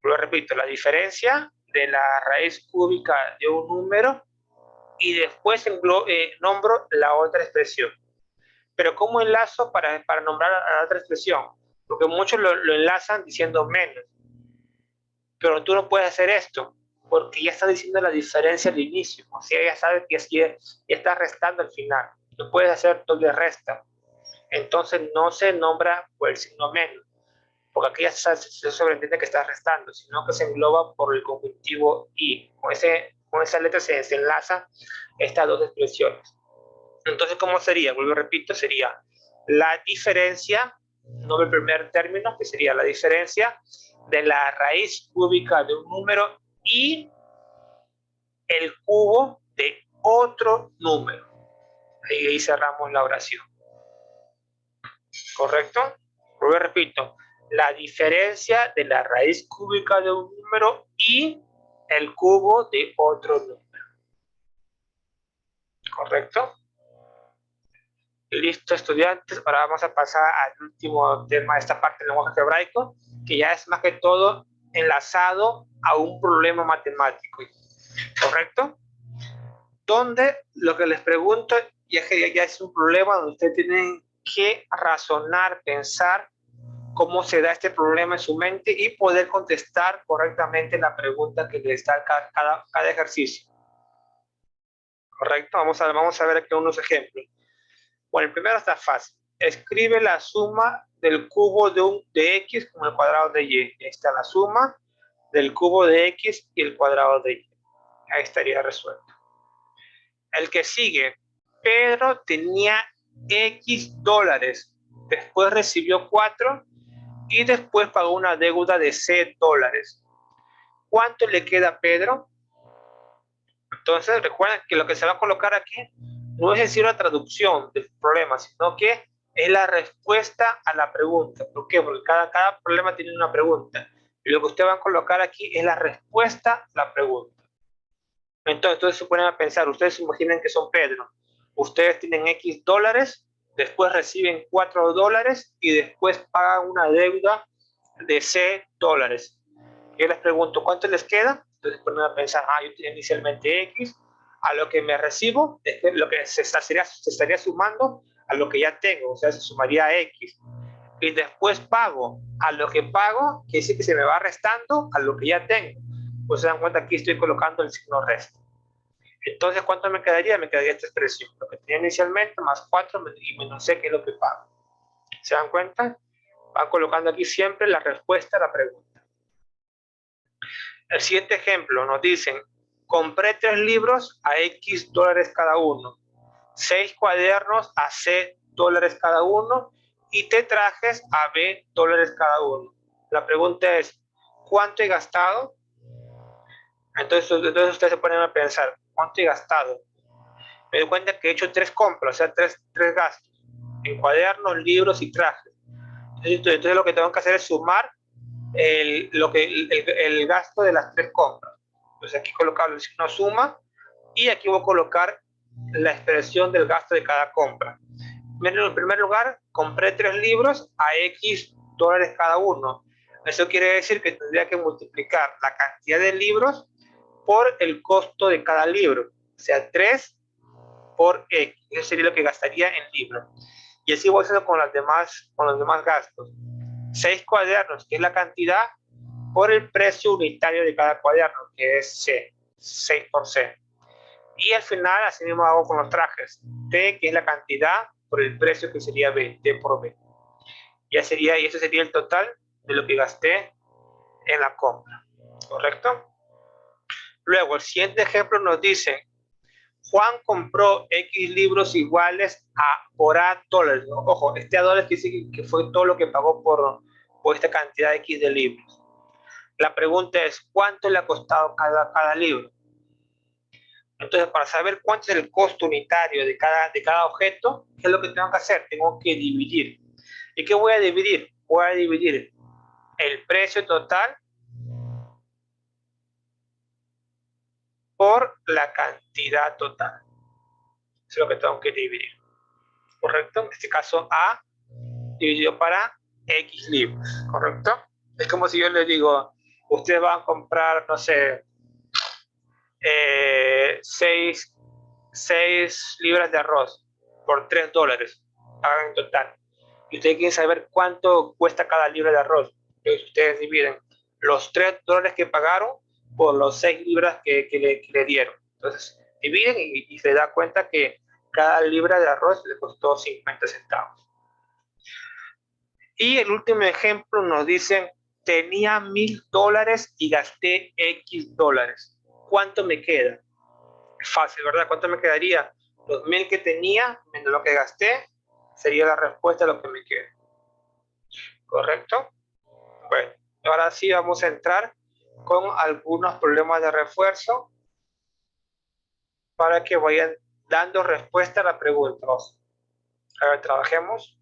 Lo repito, la diferencia de la raíz cúbica de un número y después nombro la otra expresión. Pero ¿cómo enlazo para nombrar a la otra expresión? Porque muchos lo enlazan diciendo menos. Pero tú no puedes hacer esto, porque ya estás diciendo la diferencia al inicio. O sea, ya sabes que ya estás restando al final. No puedes hacer doble resta. Entonces no se nombra por el signo menos, porque aquí ya se sobreentiende que estás restando, sino que se engloba por el conjuntivo y. Con esa letra se enlaza estas dos expresiones. Entonces, ¿cómo sería? Vuelvo, repito, sería la diferencia, no el primer término, que sería la diferencia de la raíz cúbica de un número y el cubo de otro número. Ahí cerramos la oración. ¿Correcto? Vuelvo, repito, la diferencia de la raíz cúbica de un número y el cubo de otro número. ¿Correcto? Listo, estudiantes. Ahora vamos a pasar al último tema de esta parte del lenguaje algebraico, que ya es más que todo enlazado a un problema matemático. ¿Correcto? Donde lo que les pregunto ya es un problema donde ustedes tienen que razonar, pensar cómo se da este problema en su mente y poder contestar correctamente la pregunta que les da cada ejercicio. ¿Correcto? Vamos a ver aquí unos ejemplos. Bueno, el primero está fácil. Escribe la suma del cubo de x con el cuadrado de y. Ahí está la suma del cubo de x y el cuadrado de y. Ahí estaría resuelto. El que sigue. Pedro tenía x dólares. Después recibió 4 y después pagó una deuda de c dólares. ¿Cuánto le queda a Pedro? Entonces, recuerden que lo que se va a colocar aquí no es decir la traducción del problema, sino que es la respuesta a la pregunta. ¿Por qué? Porque cada problema tiene una pregunta. Y lo que ustedes van a colocar aquí es la respuesta a la pregunta. Entonces se ponen a pensar, ustedes se imaginan que son Pedro. Ustedes tienen x dólares, después reciben 4 dólares y después pagan una deuda de c dólares. Yo les pregunto, ¿cuánto les queda? Entonces ponen a pensar, yo tenía inicialmente x, a lo que me recibo, es que lo que se estaría sumando a lo que ya tengo, o sea, se sumaría a x. Y después pago, a lo que pago, quiere decir que se me va restando a lo que ya tengo. Pues se dan cuenta, aquí estoy colocando el signo resta. Entonces, ¿cuánto me quedaría? Me quedaría esta expresión, lo que tenía inicialmente, más 4 y menos c, que es lo que pago. ¿Se dan cuenta? Van colocando aquí siempre la respuesta a la pregunta. El siguiente ejemplo nos dicen, compré 3 libros a x dólares cada uno, 6 cuadernos a c dólares cada uno y trajes a b dólares cada uno. La pregunta es, ¿cuánto he gastado? Entonces ustedes se ponen a pensar, ¿cuánto he gastado? Me doy cuenta que he hecho 3 compras, o sea, 3 gastos, en cuadernos, libros y trajes. Entonces lo que tengo que hacer es sumar el gasto de las 3 compras. Entonces aquí colocar el signo suma y aquí voy a colocar la expresión del gasto de cada compra. En primer lugar, compré 3 libros a x dólares cada uno. Eso quiere decir que tendría que multiplicar la cantidad de libros por el costo de cada libro. O sea, 3 por X. Eso sería lo que gastaría en libros. Y así voy haciendo con los demás gastos. 6 cuadernos, que es la cantidad, por el precio unitario de cada cuaderno, que es C, 6 por C. Y al final, así mismo hago con los trajes. T, que es la cantidad, por el precio, que sería B, T por B. Y ese sería el total de lo que gasté en la compra. ¿Correcto? Luego, el siguiente ejemplo nos dice, Juan compró X libros iguales por A dólares. Ojo, este A dólares quiere decir que fue todo lo que pagó por esta cantidad X de libros. La pregunta es, ¿cuánto le ha costado cada libro? Entonces, para saber cuánto es el costo unitario de cada objeto, ¿qué es lo que tengo que hacer? Tengo que dividir. ¿Y qué voy a dividir? Voy a dividir el precio total por la cantidad total. Eso es lo que tengo que dividir. ¿Correcto? En este caso, A dividido para X libros. ¿Correcto? Es como si yo les digo, ustedes van a comprar, no sé, 6 libras de arroz por $3, pagan en total. Y ustedes quieren saber cuánto cuesta cada libra de arroz. Entonces ustedes dividen los $3 que pagaron por los 6 libras que le dieron. Entonces dividen y se da cuenta que cada libra de arroz le costó 50 centavos. Y el último ejemplo nos dicen, tenía $1,000 y gasté X dólares. ¿Cuánto me queda? Fácil, ¿verdad? ¿Cuánto me quedaría? Los 1,000 que tenía menos lo que gasté sería la respuesta a lo que me queda. ¿Correcto? Bueno, ahora sí vamos a entrar con algunos problemas de refuerzo para que vayan dando respuesta a la pregunta. A ver, trabajemos.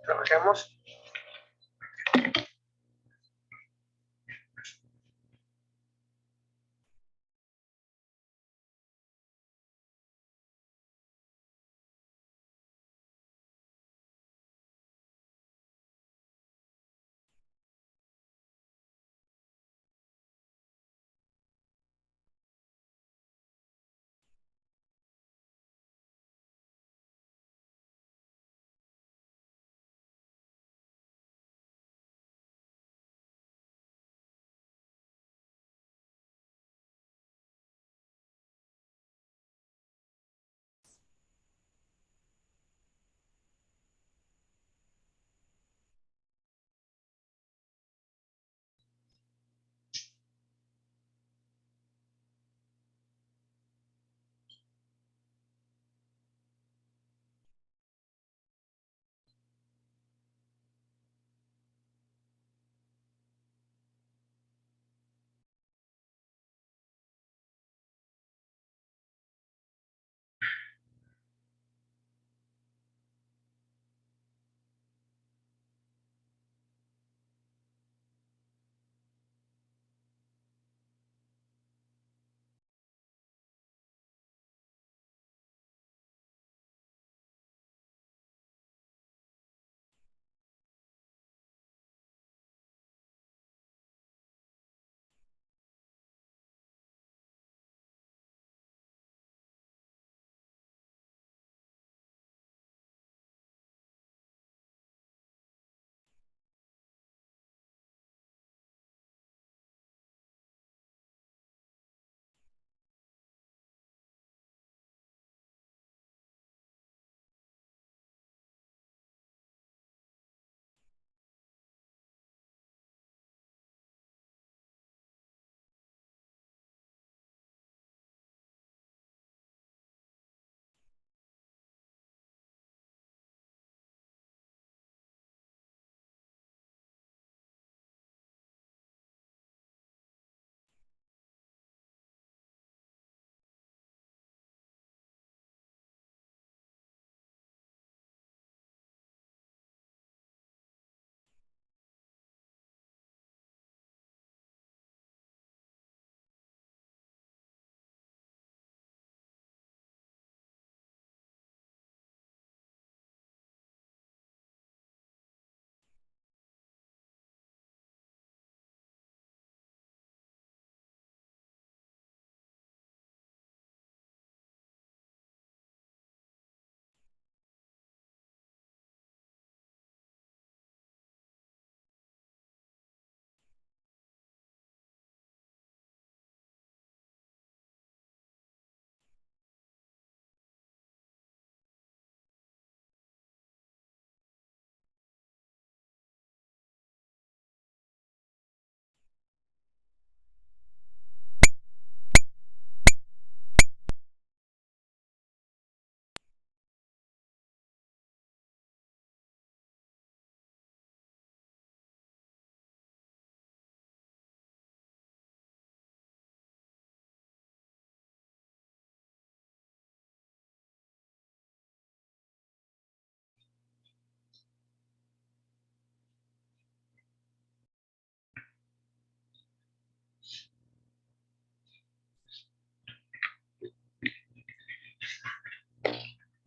Trabajemos.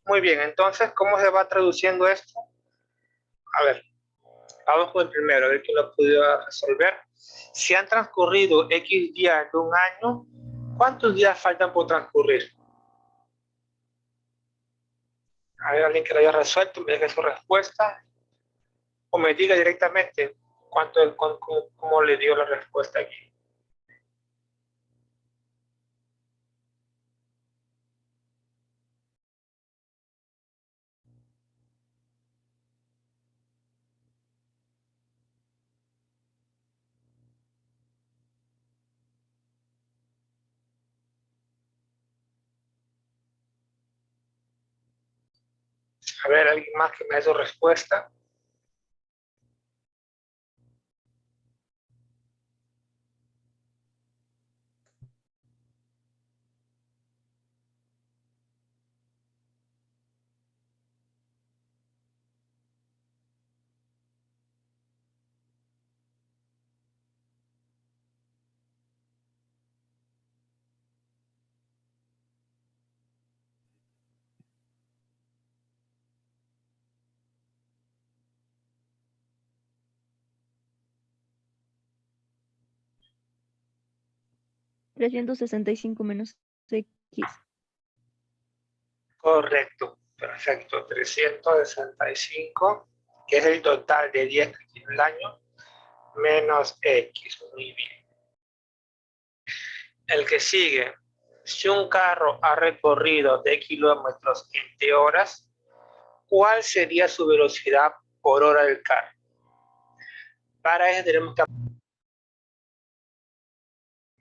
Muy bien, entonces, ¿cómo se va traduciendo esto? A ver, vamos con el primero, a ver quién lo pudo resolver. Si han transcurrido X días de un año, ¿cuántos días faltan por transcurrir? A ver, alguien que lo haya resuelto, me deje su respuesta, o me diga directamente cómo le dio la respuesta aquí. A ver, alguien más que me dé su respuesta. $365 menos X. Correcto, perfecto. 365, que es el total de 10 que tiene el año, menos X. Muy bien. El que sigue. Si un carro ha recorrido de kilómetros entre horas, ¿cuál sería su velocidad por hora del carro? Para eso tenemos que...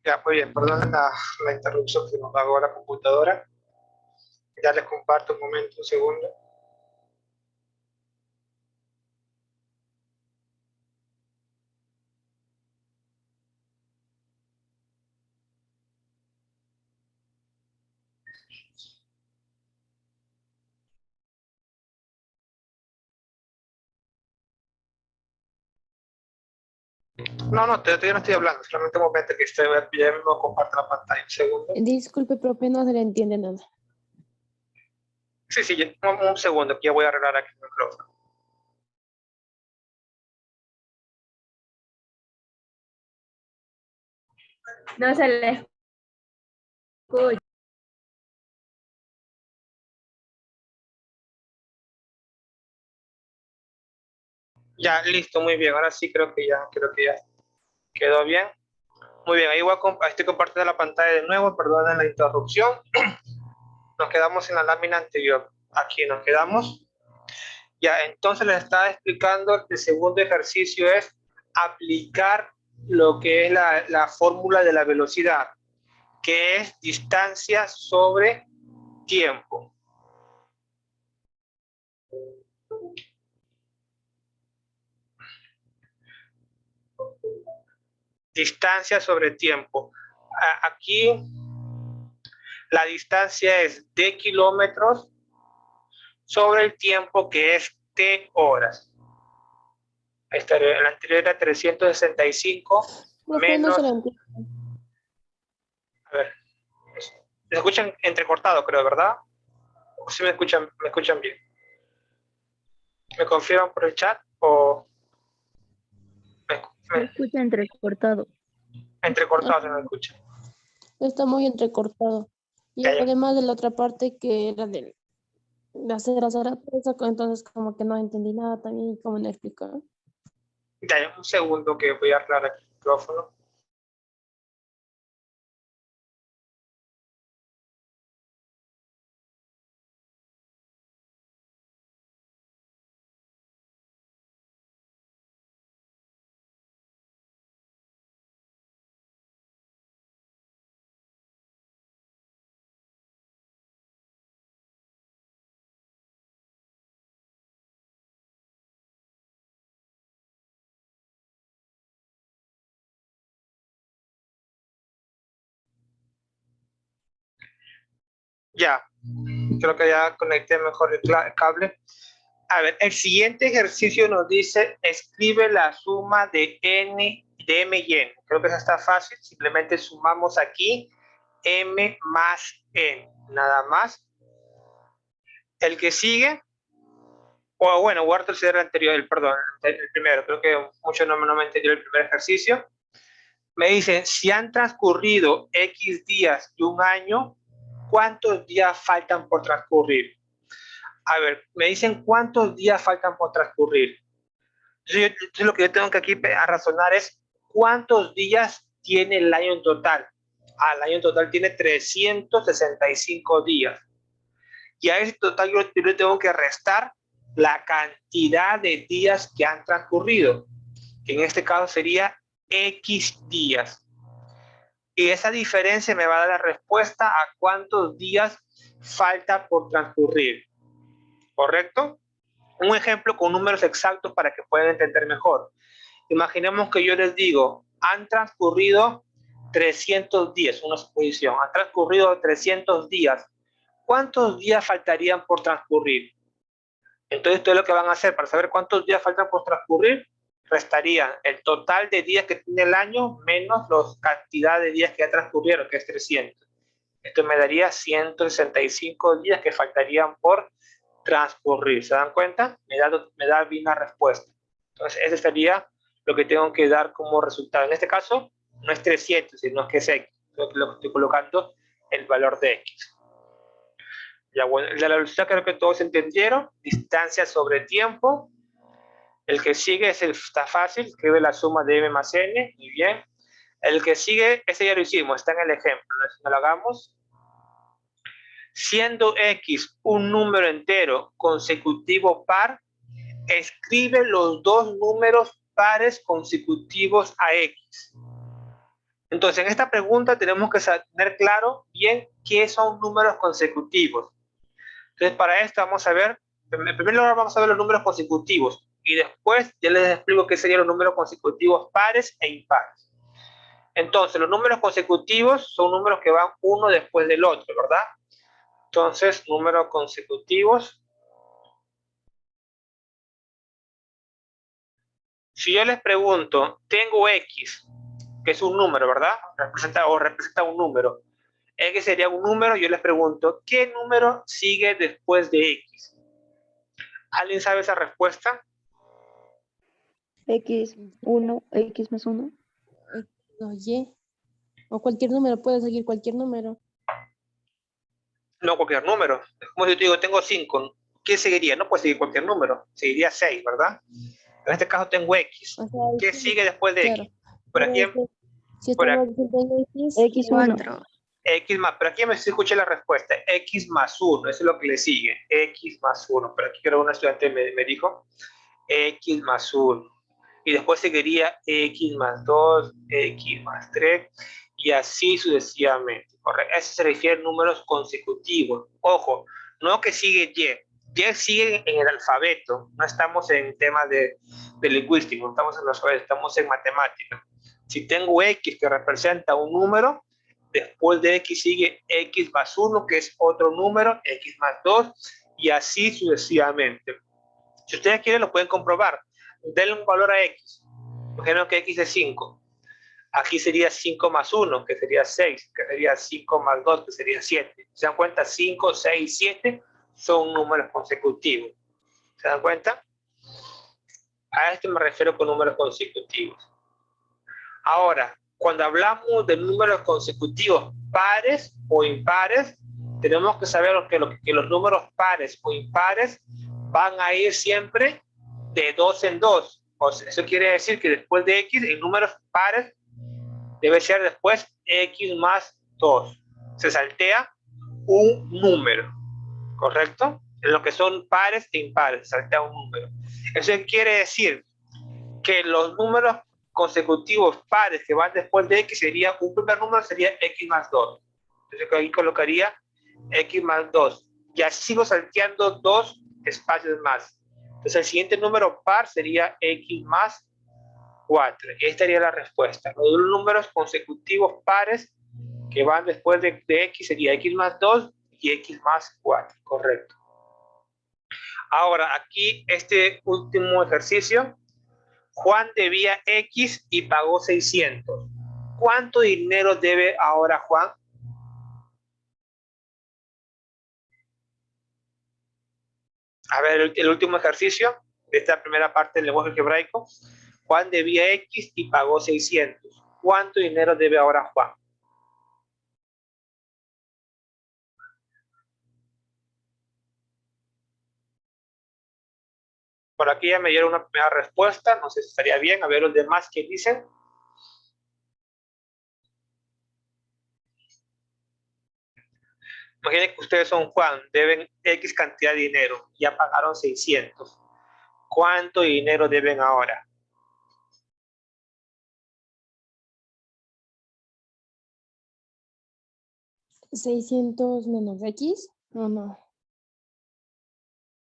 Ya, muy bien, perdón la interrupción que nos pagó la computadora. Ya les comparto un momento, un segundo. No, todavía no estoy hablando, solamente un momento que ya mismo comparto la pantalla, un segundo. Disculpe, profe, no se le entiende nada. Sí, un segundo, que ya voy a arreglar aquí el micrófono. No se le escucha. Ya, listo, muy bien, ahora sí creo que ya quedó bien. Muy bien, ahí estoy compartiendo la pantalla de nuevo, perdonen la interrupción. Nos quedamos en la lámina anterior, aquí nos quedamos. Ya, entonces les estaba explicando, el segundo ejercicio es aplicar lo que es la fórmula de la velocidad, que es distancia sobre tiempo. Distancia sobre tiempo. Aquí la distancia es de kilómetros sobre el tiempo, que es t horas. La anterior era 365 Profe, no menos... se le entiende. A ver, se escuchan entrecortado, creo, ¿verdad? ¿O si me escuchan bien? ¿Me confirman por el chat o Se escucha entrecortado. entrecortado se me escucha? Está muy entrecortado. Y Ya. además de la otra parte que era de hacer eso, entonces como que no entendí nada también cómo me explicar. Ya, un segundo que voy a aclarar aquí el micrófono. Ya, creo que ya conecté mejor el cable. A ver, el siguiente ejercicio nos dice, escribe la suma de n, de m y n. Creo que eso está fácil, simplemente sumamos aquí m más n, nada más. El que sigue, o bueno, voy a retroceder el anterior, perdón, el primero, creo que mucho no me entendió el primer ejercicio. Me dicen, si han transcurrido X días y un año, ¿cuántos días faltan por transcurrir? A ver, me dicen cuántos días faltan por transcurrir. Entonces lo que yo tengo que aquí a razonar es cuántos días tiene el año en total. El año en total tiene 365 días. Y a ese total yo le tengo que restar la cantidad de días que han transcurrido, que en este caso sería X días. Y esa diferencia me va a dar la respuesta a cuántos días falta por transcurrir. ¿Correcto? Un ejemplo con números exactos para que puedan entender mejor. Imaginemos que yo les digo, han transcurrido 300 días, una suposición, han transcurrido 300 días. ¿Cuántos días faltarían por transcurrir? Entonces, esto es lo que van a hacer para saber cuántos días faltan por transcurrir. Restarían el total de días que tiene el año menos la cantidad de días que ya transcurrieron, que es 300. Esto me daría 165 días que faltarían por transcurrir. ¿Se dan cuenta? Me da bien la respuesta. Entonces, ese sería lo que tengo que dar como resultado. En este caso, no es 300, sino que es X. Entonces, lo que estoy colocando el valor de X. Ya, bueno, el de la velocidad creo que todos entendieron. Distancia sobre tiempo. El que sigue está fácil, escribe la suma de m más n, muy bien. El que sigue, ese ya lo hicimos, está en el ejemplo, no lo hagamos. Siendo x un número entero consecutivo par, escribe los dos números pares consecutivos a x. Entonces, en esta pregunta tenemos que tener claro bien qué son números consecutivos. Entonces, para esto vamos a ver, en primer lugar vamos a ver los números consecutivos y después ya les explico qué serían los números consecutivos pares e impares. Entonces, los números consecutivos son números que van uno después del otro, ¿verdad? Entonces, números consecutivos. Si yo les pregunto, tengo X, que es un número, ¿verdad? Representa un número. X sería un número, yo les pregunto, ¿qué número sigue después de X? ¿Alguien sabe esa respuesta? X1, X más 1. Y. O cualquier número, puede seguir cualquier número. No cualquier número. Como si yo te digo, tengo 5. ¿Qué seguiría? No puede seguir cualquier número. Seguiría 6, ¿verdad? En este caso tengo X. O sea, ¿Qué sigue después de claro. X? Por aquí, Si por estamos aquí, diciendo X, X1. 4. X más, pero aquí me escuché la respuesta, X más 1, eso es lo que le sigue, X más 1, pero aquí creo que un estudiante me dijo X más 1, y después seguiría X más 2, X más 3, y así sucesivamente, ¿correcto? Eso se refiere a números consecutivos, ojo, no que sigue Y sigue en el alfabeto, no estamos en temas de lingüística, no estamos en el alfabeto, estamos en matemática. Si tengo X que representa un número, después de X sigue X más 1, que es otro número, X más 2, y así sucesivamente. Si ustedes quieren, lo pueden comprobar. Denle un valor a X. Por ejemplo, que X es 5. Aquí sería 5 más 1, que sería 6, que sería 5 más 2, que sería 7. ¿Se dan cuenta? 5, 6, 7 son números consecutivos. ¿Se dan cuenta? A esto me refiero con números consecutivos. Ahora, cuando hablamos de números consecutivos pares o impares, tenemos que saber que los números pares o impares van a ir siempre de 2 en 2. O sea, eso quiere decir que después de X, en números pares, debe ser después X más 2. Se saltea un número, ¿correcto? En lo que son pares e impares, se saltea un número. Eso quiere decir que los números consecutivos pares que van después de X sería, un primer número sería X más 2. Entonces aquí colocaría X más 2. Y así sigo salteando 2 espacios más. Entonces el siguiente número par sería X más 4. Y esta sería la respuesta. Los números consecutivos pares que van después de X sería X más 2 y X más 4. Correcto. Ahora aquí este último ejercicio. Juan debía X y pagó 600. ¿Cuánto dinero debe ahora Juan? A ver, el último ejercicio de esta primera parte del lenguaje algebraico. Juan debía X y pagó 600. ¿Cuánto dinero debe ahora Juan? Por aquí ya me dieron una primera respuesta. No sé si estaría bien. A ver los demás qué dicen. Imaginen que ustedes son Juan, deben X cantidad de dinero. Ya pagaron 600. ¿Cuánto dinero deben ahora? ¿600 menos X? ¿O no?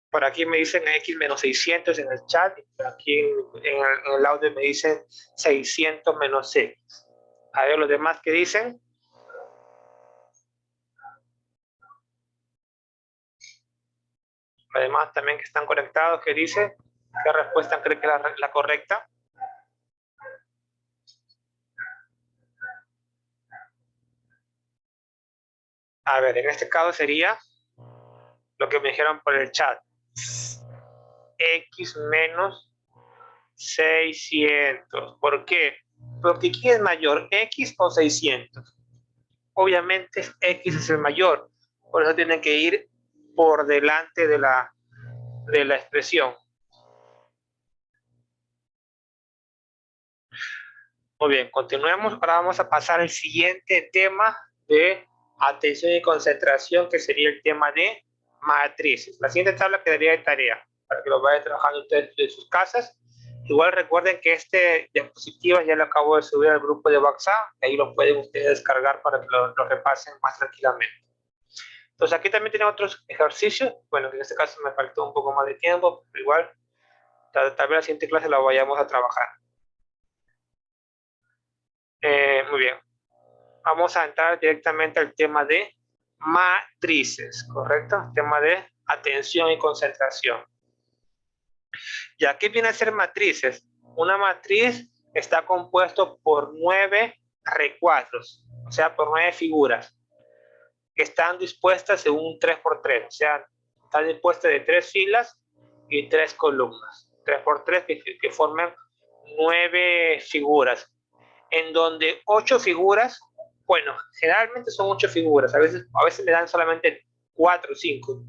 Por aquí me dicen X menos 600 en el chat. Y por aquí en el audio me dicen 600 menos X. A ver los demás qué dicen. Además también que están conectados, ¿qué dice? ¿Qué respuesta cree que es la correcta? A ver, en este caso sería lo que me dijeron por el chat. X menos 600. ¿Por qué? Porque ¿quién es mayor? ¿X o 600? Obviamente X es el mayor. Por eso tienen que ir por delante de la expresión. Muy bien, continuemos. Ahora vamos a pasar al siguiente tema de atención y concentración, que sería el tema de matrices. La siguiente tabla quedaría de tarea para que lo vayan trabajando ustedes en sus casas. Igual recuerden que este diapositiva ya lo acabo de subir al grupo de WhatsApp. Ahí lo pueden ustedes descargar para que lo repasen más tranquilamente. Entonces aquí también tienen otros ejercicios. Bueno, en este caso me faltó un poco más de tiempo, pero igual tal vez la siguiente clase la vayamos a trabajar. Muy bien. Vamos a entrar directamente al tema de matrices, ¿correcto? Tema de atención y concentración. ¿Ya qué viene a ser matrices? Una matriz está compuesto por 9 recuadros, o sea, por 9 figuras que están dispuestas en un 3×3, o sea, están dispuestas de 3 filas y 3 columnas. 3×3 que forman 9 figuras, en donde 8 figuras, bueno, generalmente son 8 figuras, a veces me dan solamente 4 o 5,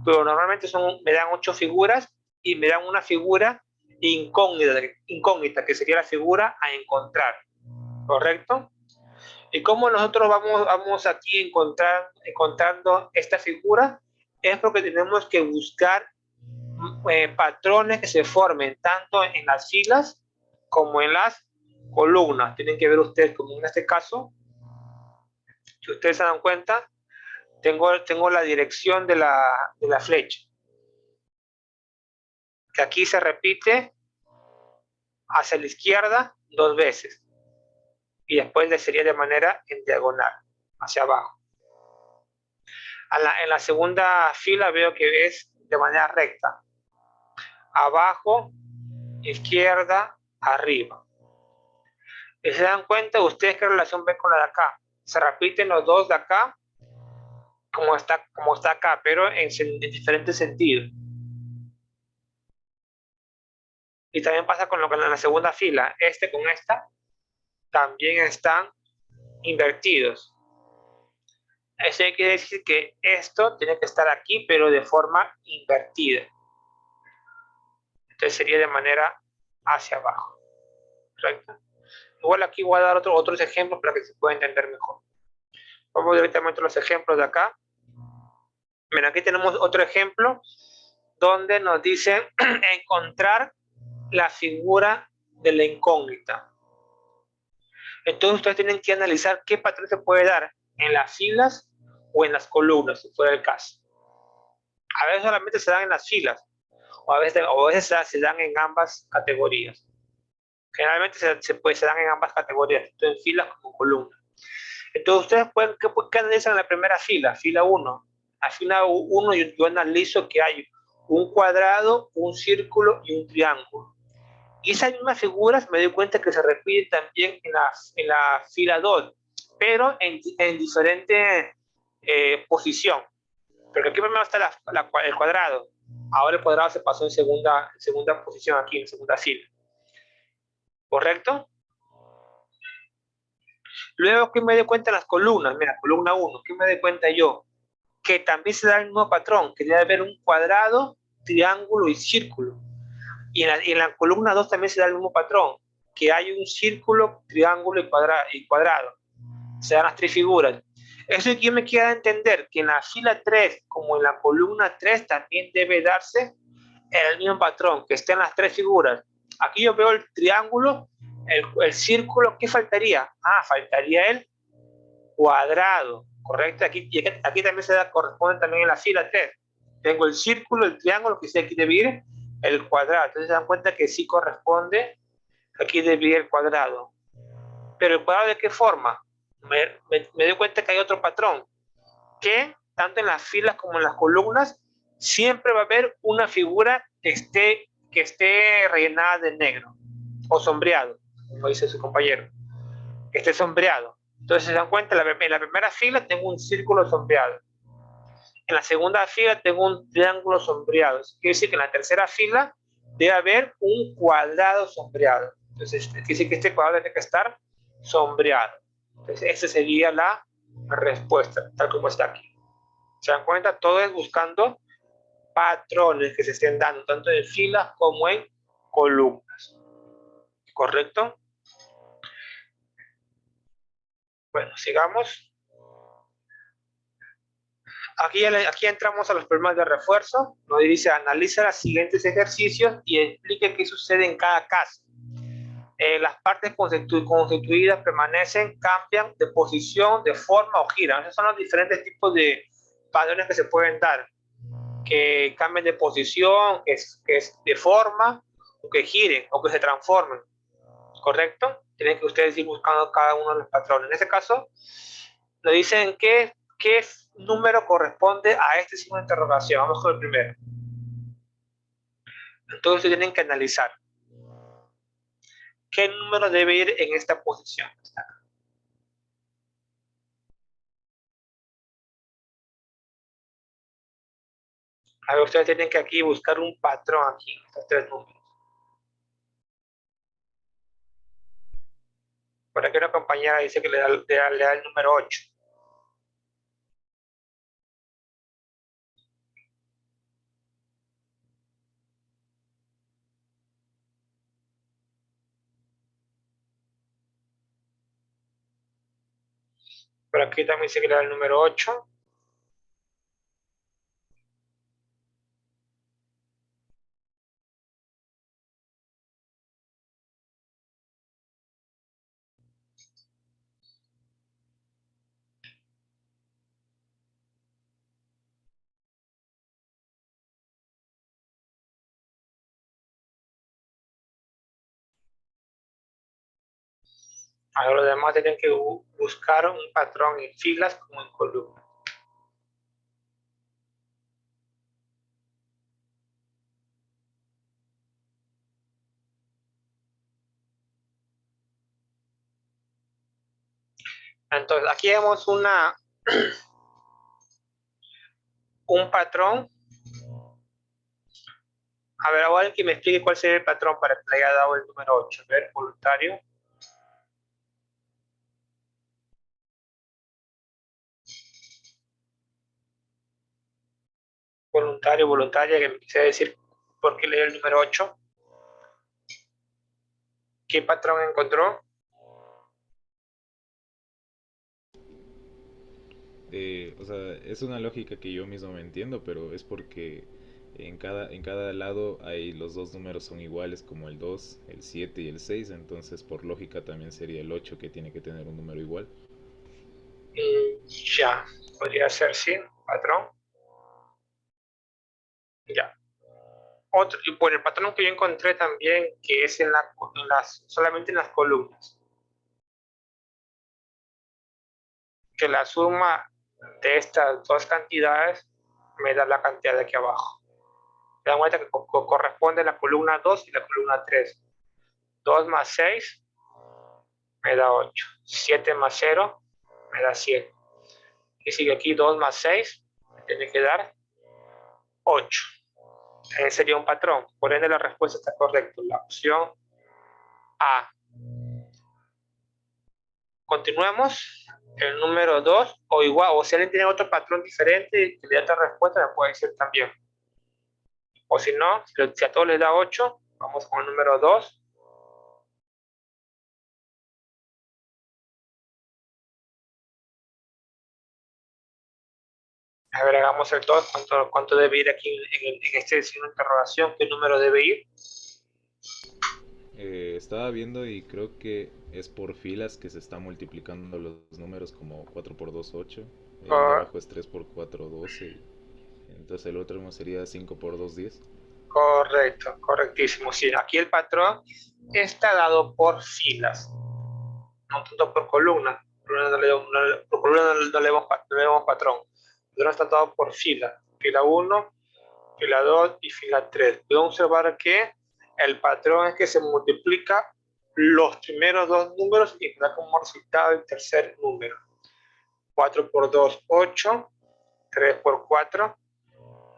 pero normalmente me dan 8 figuras y me dan una figura incógnita, que sería la figura a encontrar, ¿correcto? Y cómo nosotros vamos aquí encontrando esta figura, es porque tenemos que buscar patrones que se formen tanto en las filas como en las columnas. Tienen que ver ustedes, como en este caso, si ustedes se dan cuenta, tengo la dirección de la flecha, que aquí se repite hacia la izquierda 2 veces y después le sería de manera en diagonal hacia abajo. En la segunda fila veo que es de manera recta, abajo, izquierda, arriba. Y se dan cuenta ustedes qué relación ven con la de acá. Se repiten los dos de acá como está acá, pero en diferentes sentidos. Y también pasa con lo que en la segunda fila, con esta también están invertidos. Eso quiere decir que esto tiene que estar aquí, pero de forma invertida. Entonces sería de manera hacia abajo. ¿Correcto? Igual aquí voy a dar otros ejemplos para que se pueda entender mejor. Vamos directamente a los ejemplos de acá. Miren, aquí tenemos otro ejemplo donde nos dicen encontrar la figura de la incógnita. Entonces ustedes tienen que analizar qué patrón se puede dar en las filas o en las columnas, si fuera el caso. A veces solamente se dan en las filas, o a veces se dan en ambas categorías. Generalmente se dan en ambas categorías, tanto en filas como en columnas. Entonces ustedes ¿qué analizan en la primera fila? Fila 1. A fila 1 yo analizo que hay un cuadrado, un círculo y un triángulo. Y esas mismas figuras me doy cuenta que se repiten también en la fila 2, pero en diferente posición. Porque aquí primero está el cuadrado, Ahora el cuadrado se pasó en segunda posición aquí, en segunda fila. ¿Correcto? Luego, ¿qué me doy cuenta en las columnas? Mira, columna 1, ¿qué me doy cuenta yo? Que también se da el mismo patrón, que debe haber un cuadrado, triángulo y círculo. Y en la columna 2 también se da el mismo patrón, que hay un círculo, triángulo y cuadrado. Se dan las tres figuras. Eso es que me queda entender que en la fila 3, como en la columna 3, también debe darse el mismo patrón, que estén las tres figuras. Aquí yo veo el triángulo, el círculo, ¿qué faltaría? Faltaría el cuadrado, ¿correcto? Aquí también corresponde también en la fila 3. Tengo el círculo, el triángulo, que sí aquí debe ir el cuadrado. Entonces se dan cuenta que sí corresponde, aquí debe ir el cuadrado. Pero el cuadrado, ¿de qué forma? Me doy cuenta que hay otro patrón, que tanto en las filas como en las columnas siempre va a haber una figura que esté rellenada de negro o sombreado, como dice su compañero, que esté sombreado. Entonces se dan cuenta, en la primera fila tengo un círculo sombreado, en la segunda fila tengo un triángulo sombreado. Eso quiere decir que en la tercera fila debe haber un cuadrado sombreado. Entonces quiere decir que este cuadrado tiene que estar sombreado. Entonces esa sería la respuesta, tal como está aquí. ¿Se dan cuenta? Todo es buscando patrones que se estén dando, tanto en filas como en columnas. ¿Correcto? Bueno, sigamos. Aquí entramos a los problemas de refuerzo. Nos dice, analiza los siguientes ejercicios y explique qué sucede en cada caso. Las partes constituidas permanecen, cambian de posición, de forma o giran. Esos son los diferentes tipos de patrones que se pueden dar. Que cambien de posición, que es de forma, o que giren, o que se transformen. ¿Correcto? Tienen que ustedes ir buscando cada uno de los patrones. En este caso, nos dicen qué número corresponde a este signo de interrogación. Vamos con el primero. Entonces tienen que analizar qué número debe ir en esta posición. A ver, ustedes tienen que aquí buscar un patrón aquí, estos tres números. Por aquí una compañera dice que le da el número 8. Por aquí también dice que le da el número 8. Ahora los demás tienen que buscar un patrón en filas como en columnas. Entonces, aquí vemos un patrón. A ver, ahora alguien que me explique cuál sería el patrón para que le haya dado el número 8. A ver, voluntario. Voluntaria, que me quisiera decir por qué le dio el número 8. ¿Qué patrón encontró? O sea, es una lógica que yo mismo me entiendo, pero es porque en cada lado hay los dos números son iguales, como el 2, el 7 y el 6, entonces por lógica también sería el 8 que tiene que tener un número igual. Ya, podría ser, sí, patrón. Ya. Y por el patrón que yo encontré también, que es solamente en las columnas. Que la suma de estas dos cantidades me da la cantidad de aquí abajo. Se dan cuenta que corresponde la columna 2 y la columna 3. 2 más 6 me da 8. 7 más 0 me da 7. Y sigue aquí 2 más 6 me tiene que dar 8. Sería un patrón. Por ende, la respuesta está correcta. La opción A. Continuemos. El número 2, o igual, o si alguien tiene otro patrón diferente que le da otra respuesta, me puede decir también. O si no, si a todos les da 8, vamos con el número 2. A ver, hagamos el 2. ¿Cuánto debe ir aquí en este signo de interrogación? ¿Qué número debe ir? Estaba viendo y creo que es por filas que se están multiplicando los números, como 4 por 2, 8. El de abajo es 3 por 4, 12. Entonces el otro sería 5 por 2, 10. Correcto, correctísimo. Sí, aquí el patrón está dado por filas, no tanto por columnas. Por columna no le vemos patrón. El patrón está dado por fila. Fila 1, fila 2 y fila 3. Pueden observar que el patrón es que se multiplica los primeros dos números y da como resultado el tercer número. 4 por 2, 8. 3 por 4,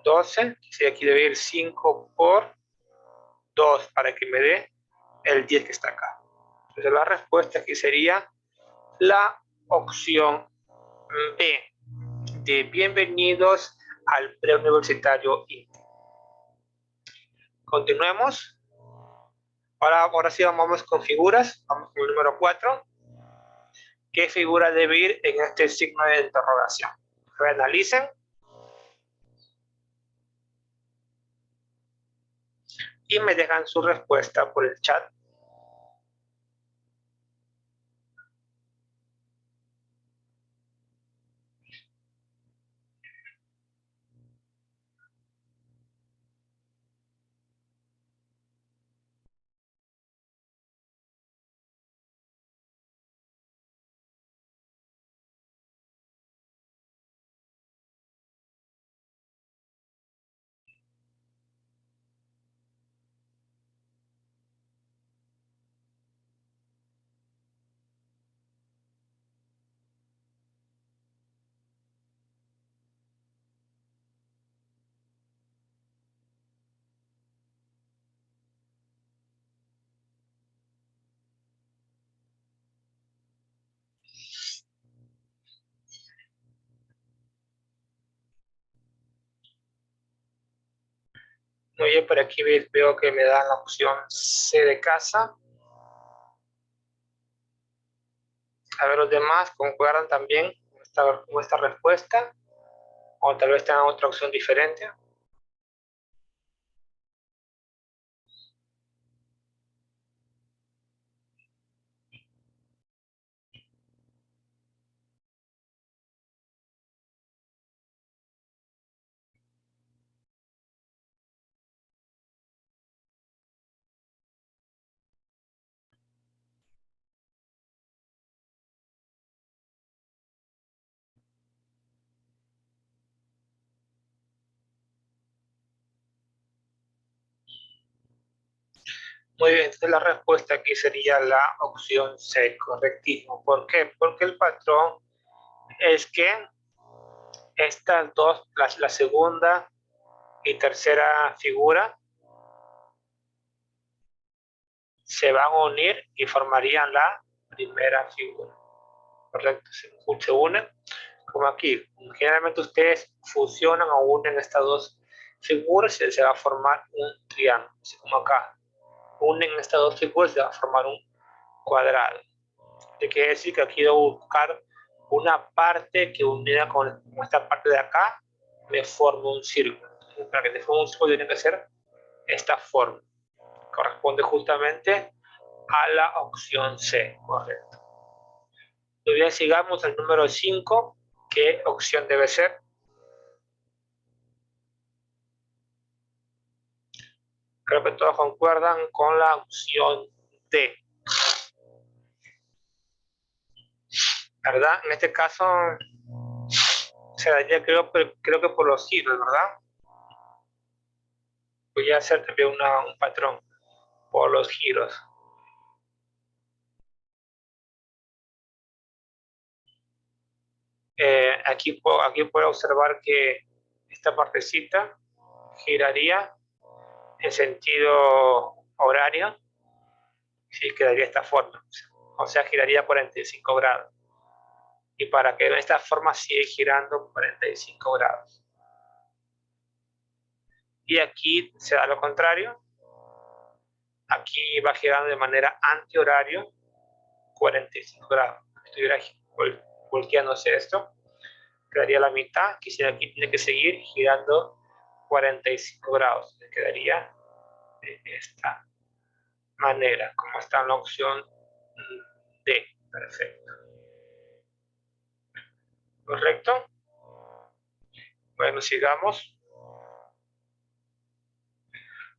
12. Si aquí debe ir 5 por 2 para que me dé el 10 que está acá. Entonces la respuesta aquí sería la opción B de bienvenidos al preuniversitario INTE. Continuemos. Ahora sí vamos con figuras. Vamos con el número 4. ¿Qué figura debe ir en este signo de interrogación? Reanalicen. Y me dejan su respuesta por el chat. Muy bien, por aquí veo que me dan la opción C de casa. A ver, los demás concuerdan también con esta respuesta, o tal vez tengan otra opción diferente. Muy bien, entonces la respuesta aquí sería la opción C, correctísimo. ¿Por qué? Porque el patrón es que estas dos, la segunda y tercera figura, se van a unir y formarían la primera figura. ¿Correcto? Se unen, como aquí. Generalmente ustedes fusionan o unen estas dos figuras y se va a formar un triángulo. Así como acá. Unen estas dos figuras y se va a formar un cuadrado. ¿Qué quiere decir? Que aquí debo buscar una parte que unida con esta parte de acá me forme un círculo. Entonces, para que te forme un círculo tiene que ser esta forma. Corresponde justamente a la opción C, correcto. Muy bien, sigamos al número 5. ¿Qué opción debe ser? Creo que todos concuerdan con la opción D. ¿Verdad? En este caso se daría, creo que por los giros, ¿verdad? Voy a hacer también un patrón por los giros. Aquí puedo observar que esta partecita giraría en sentido horario, sí, quedaría de esta forma. O sea, giraría 45 grados. Y para que de esta forma sigue girando 45 grados. Y aquí se da lo contrario. Aquí va girando de manera antihorario 45 grados. Estuviera volteándose esto, quedaría la mitad. Aquí tiene que seguir girando 45 grados. Le quedaría de esta manera, como está en la opción D. Perfecto. ¿Correcto? Bueno, sigamos.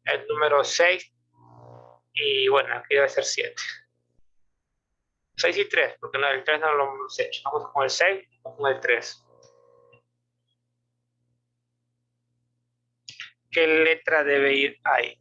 El número 6. Y bueno, aquí debe ser 7. 6 y 3, porque no, el 3 no lo hemos hecho. Vamos con el 6 y con el 3. ¿Qué letra debe ir ahí?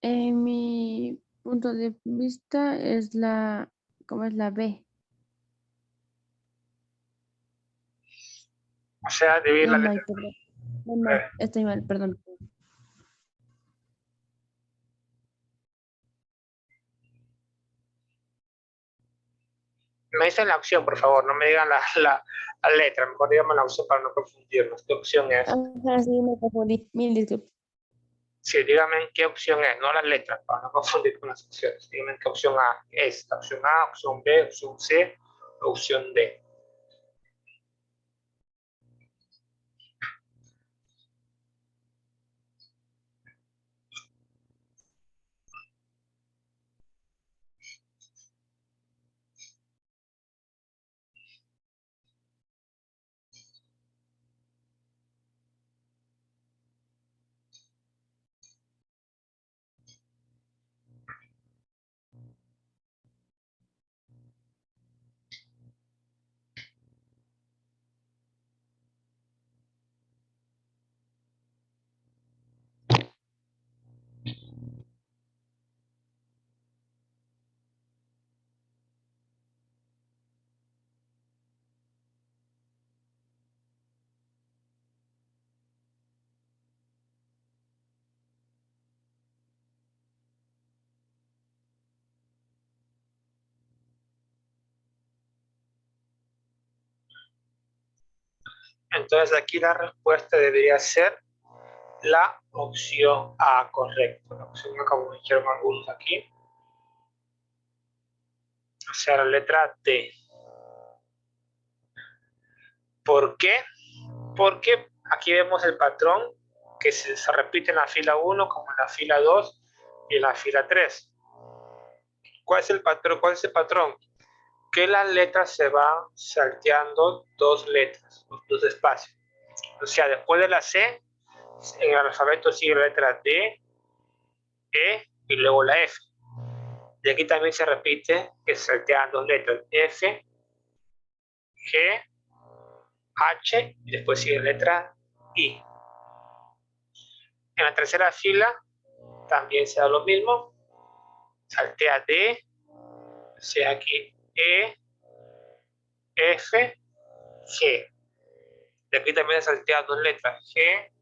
En mi punto de vista es ¿cómo es la B? O sea, debe ir la No, letra. perdón. No, estoy mal, perdón. Me dicen la opción, por favor, no me digan la letra, mejor díganme la opción para no confundirnos. ¿Qué opción es? Ajá, sí, me confundí. Mil disculpas. Sí, díganme qué opción es, no las letras, para no confundir con las opciones. Díganme qué opción A es. La opción A, opción B, opción C, opción D. Entonces aquí la respuesta debería ser la opción A, correcto. La opción A, como dijeron algunos aquí. O sea, la letra D. ¿Por qué? Porque aquí vemos el patrón que se repite en la fila 1 como en la fila 2 y en la fila 3. ¿Cuál es el patrón? ¿Cuál es el patrón? Que las letras se van salteando dos letras, dos espacios. O sea, después de la C, en el alfabeto sigue la letra D, E y luego la F. Y aquí también se repite que se saltean dos letras, F, G, H y después sigue la letra I. En la tercera fila también se da lo mismo, saltea D, o sea aquí E, F, G. De aquí también se saltean dos letras, G,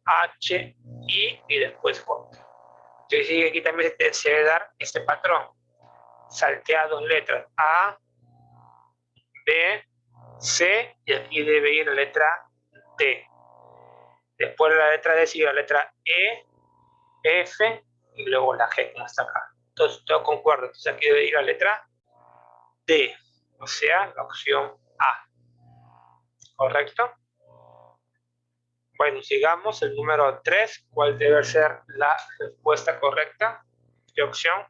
H, I y después J. Entonces aquí también se debe dar este patrón. Saltea dos letras, A, B, C y aquí debe ir la letra D. Después de la letra D sigue la letra E, F y luego la G que no está acá. Entonces todo concuerdo. Entonces aquí debe ir la letra D, o sea, la opción A. ¿Correcto? Bueno, sigamos. El número 3. ¿Cuál debe ser la respuesta correcta? ¿Qué opción?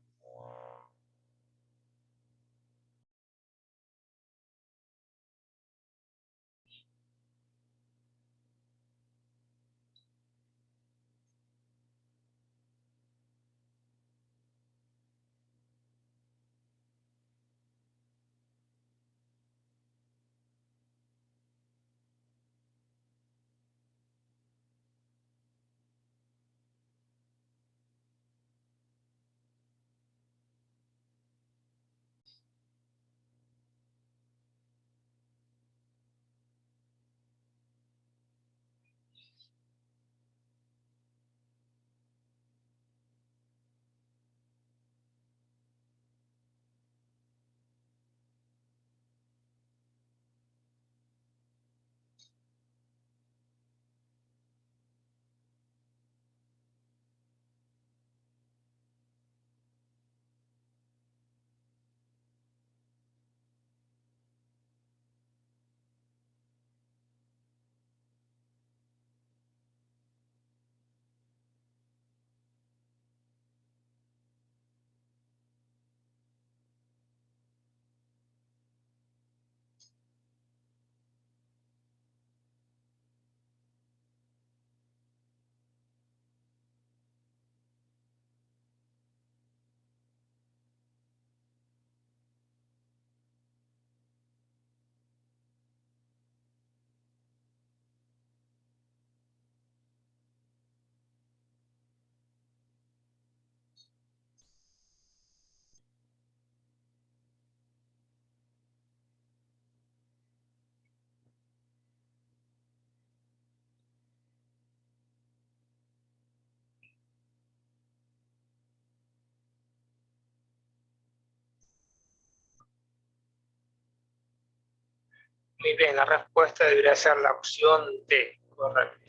Muy bien, la respuesta debería ser la opción D, correcto.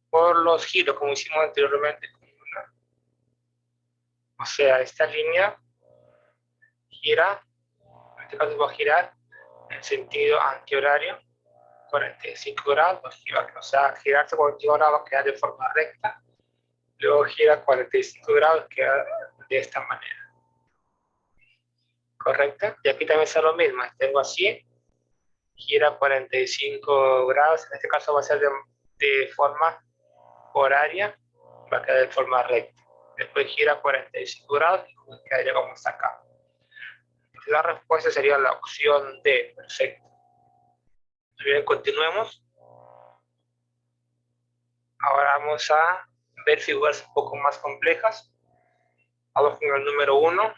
Por los giros, como hicimos anteriormente. O sea, esta línea gira, en este caso va a girar en sentido antihorario, 45 grados, o sea, girarse 45 grados queda de forma recta, luego gira 45 grados, queda de esta manera. ¿Correcto? Y aquí también es lo mismo, tengo así, gira 45 grados, en este caso va a ser de forma horaria, va a quedar de forma recta. Después gira 45 grados y quedaría como está acá. La respuesta sería la opción D, perfecto. Muy bien, continuemos. Ahora vamos a ver figuras un poco más complejas. Vamos con el número 1,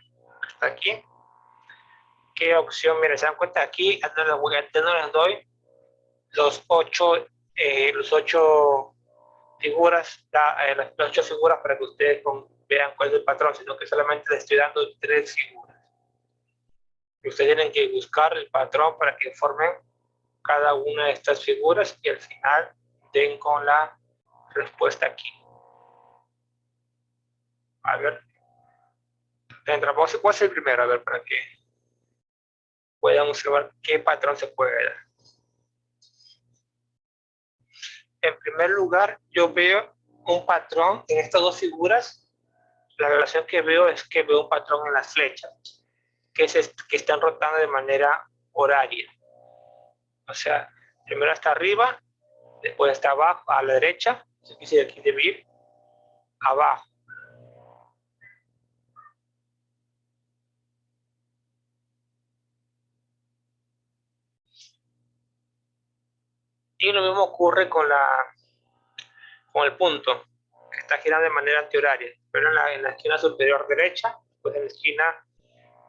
está aquí. ¿Qué opción? Miren, se dan cuenta aquí, no les doy los 8 figuras, las 8 figuras para que ustedes vean cuál es el patrón, sino que solamente les estoy dando 3 figuras. Ustedes tienen que buscar el patrón para que formen cada una de estas figuras y al final den con la respuesta aquí. A ver. ¿Cuál es el primero? A ver, para que puedan observar qué patrón se puede dar. En primer lugar, yo veo un patrón en estas dos figuras. La relación que veo es que veo un patrón en las flechas, que están rotando de manera horaria. O sea, primero está arriba, después está abajo, a la derecha, aquí debe ir abajo. Y lo mismo ocurre con el punto, que está girando de manera antihoraria, pero en la esquina superior derecha, pues en la esquina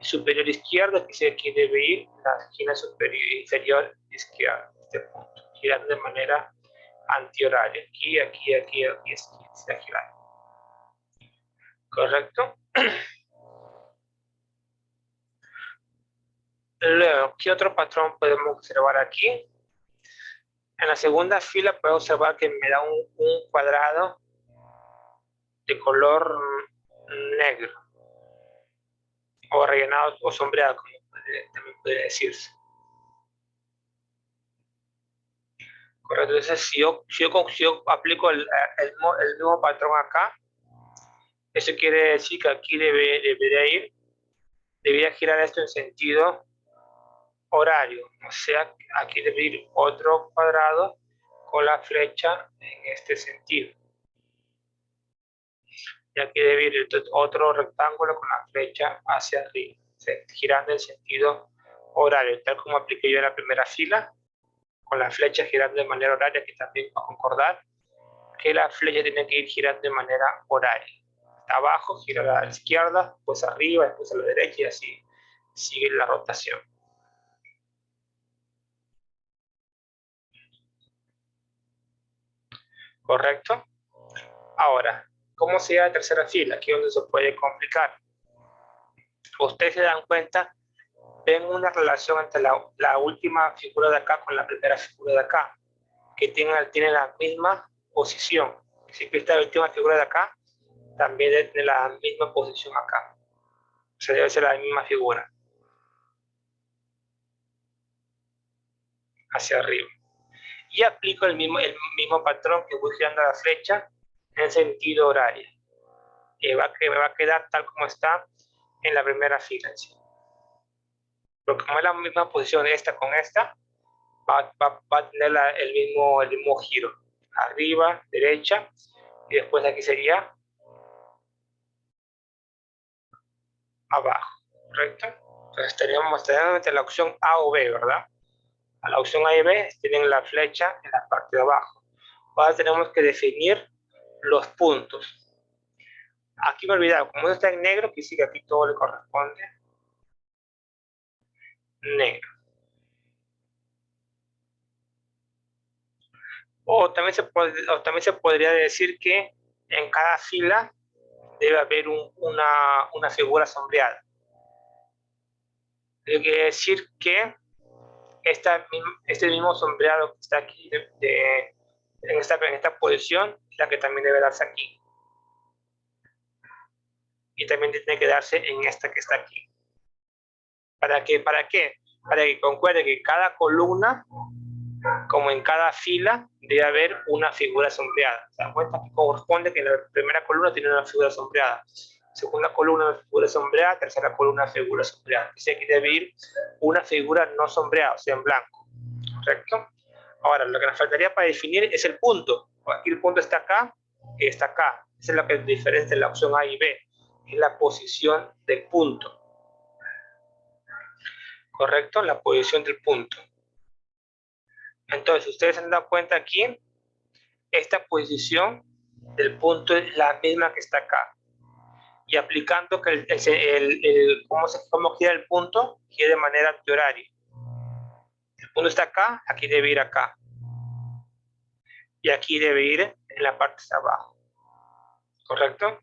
superior izquierda, que aquí debe ir la esquina superior inferior izquierda, este punto, girando de manera antihoraria, aquí está girando. ¿Correcto? Luego, ¿qué otro patrón podemos observar aquí? En la segunda fila puedo observar que me da un cuadrado de color negro, o rellenado o sombreado, como también puede decirse. Correcto, entonces si yo aplico el mismo patrón acá, eso quiere decir que aquí debería girar esto en sentido horario, o sea, aquí debe ir otro cuadrado con la flecha en este sentido. Y aquí debe ir otro rectángulo con la flecha hacia arriba, girando en sentido horario, tal como apliqué yo en la primera fila, con la flecha girando de manera horaria, que también va a concordar que la flecha tiene que ir girando de manera horaria. Hasta abajo, gira a la izquierda, después arriba, después a la derecha, y así sigue la rotación. ¿Correcto? Ahora, ¿cómo sería la tercera fila? Aquí es donde se puede complicar. Ustedes se dan cuenta, ven una relación entre la última figura de acá con la primera figura de acá, que tienen la misma posición. Si esta última figura de acá, también debe tener la misma posición acá. O sea, debe ser la misma figura. Hacia arriba. Y aplico el mismo patrón que voy girando la flecha en sentido horario. Y me va a quedar tal como está en la primera fila. ¿Sí? Porque como es la misma posición esta con esta, va a tener el mismo giro. Arriba, derecha, y después aquí sería abajo. ¿Correcto? Entonces tenemos entre la opción A o B, ¿verdad? A la opción A y B tienen la flecha en la parte de abajo. Ahora tenemos que definir los puntos. Aquí me he olvidado, como está en negro, que sí que aquí todo le corresponde negro. O también se podría decir que en cada fila debe haber una figura sombreada. Quiere decir que este mismo sombreado que está aquí en esta posición, la que también debe darse aquí. Y también tiene que darse en esta que está aquí. ¿Para qué? Para que concuerde que cada columna, como en cada fila, debe haber una figura sombreada. ¿Se dan cuenta? Que corresponde que la primera columna tiene una figura sombreada, segunda columna una figura sombreada, tercera columna una figura sombreada. Dice aquí debe ir una figura no sombreada, o sea, en blanco. ¿Correcto? Ahora, lo que nos faltaría para definir es el punto. Aquí el punto está acá y está acá. Esa es lo que diferencia la opción A y B. Es la posición del punto. ¿Correcto? La posición del punto. Entonces, ustedes se han dado cuenta aquí, esta posición del punto es la misma que está acá. Y aplicando que cómo gira el punto, gira de manera antihoraria. El punto está acá, aquí debe ir acá. Y aquí debe ir en la parte de abajo. ¿Correcto?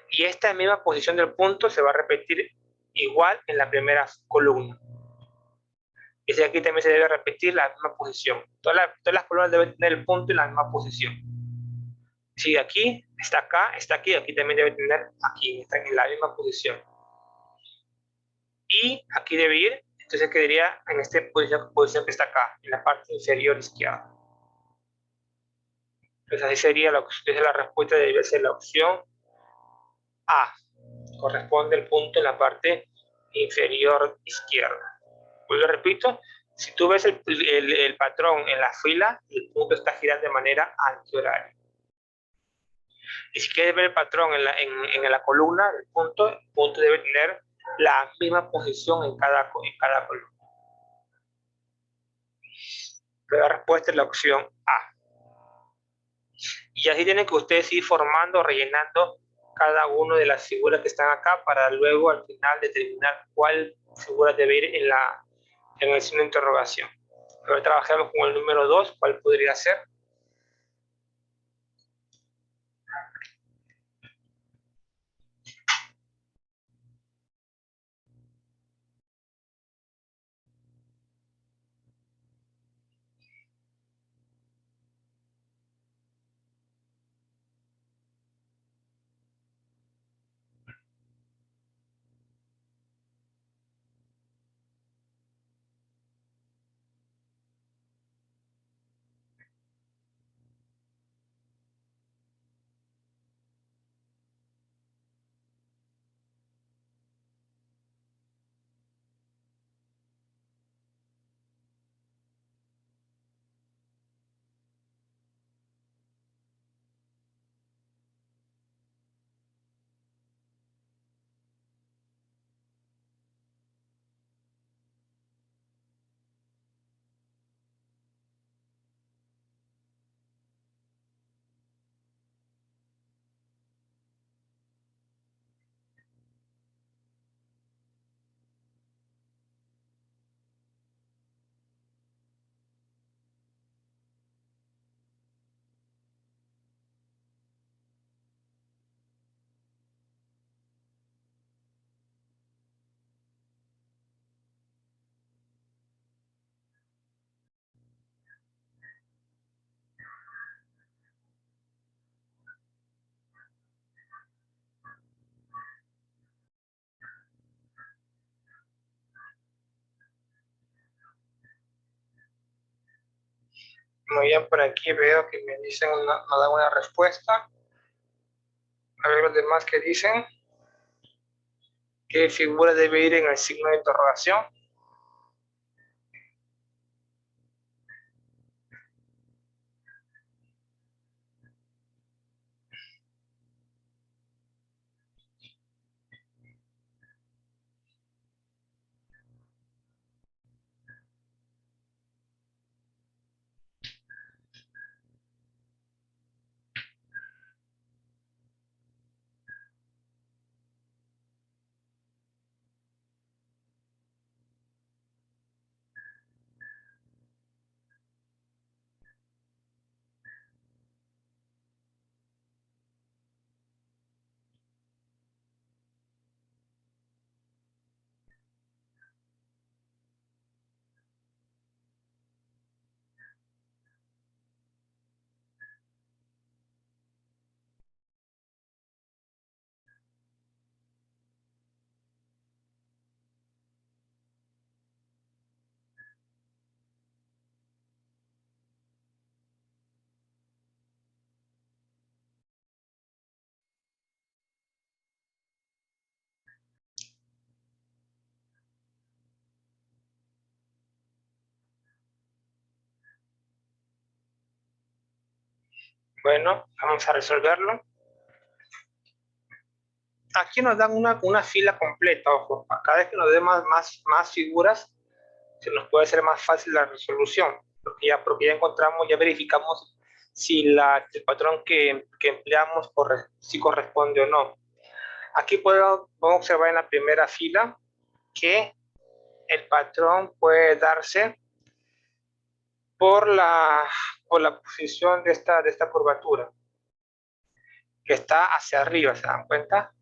Y esta misma posición del punto se va a repetir igual en la primera columna. Y aquí también se debe repetir la misma posición. Todas las columnas deben tener el punto en la misma posición. Si aquí, está aquí también debe tener aquí, está en la misma posición. Y aquí debe ir, entonces quedaría en esta posición que está acá, en la parte inferior izquierda. Entonces así sería la respuesta, debe ser la opción A. Corresponde el punto en la parte inferior izquierda. Pues lo repito, si tú ves el patrón en la fila, el punto está girando de manera antihoraria. Y si quieres ver el patrón en la columna, el punto debe tener la misma posición en cada columna. Pero la respuesta es la opción A. Y así tienen que ustedes ir formando, rellenando cada una de las figuras que están acá para luego al final determinar cuál figura debe ir en el signo de interrogación. Ahora trabajamos con el número 2, ¿cuál podría ser? Muy bien, por aquí veo que me dicen, me dan una respuesta. A ver los demás que dicen. ¿Qué figura debe ir en el signo de interrogación? Bueno, vamos a resolverlo. Aquí nos dan una fila completa, ojo. Cada vez que nos den más figuras, se nos puede hacer más fácil la resolución, porque ya encontramos, ya verificamos si el patrón que empleamos si corresponde o no. Aquí podemos observar en la primera fila que el patrón puede darse por la posición de esta curvatura, que está hacia arriba, ¿se dan cuenta?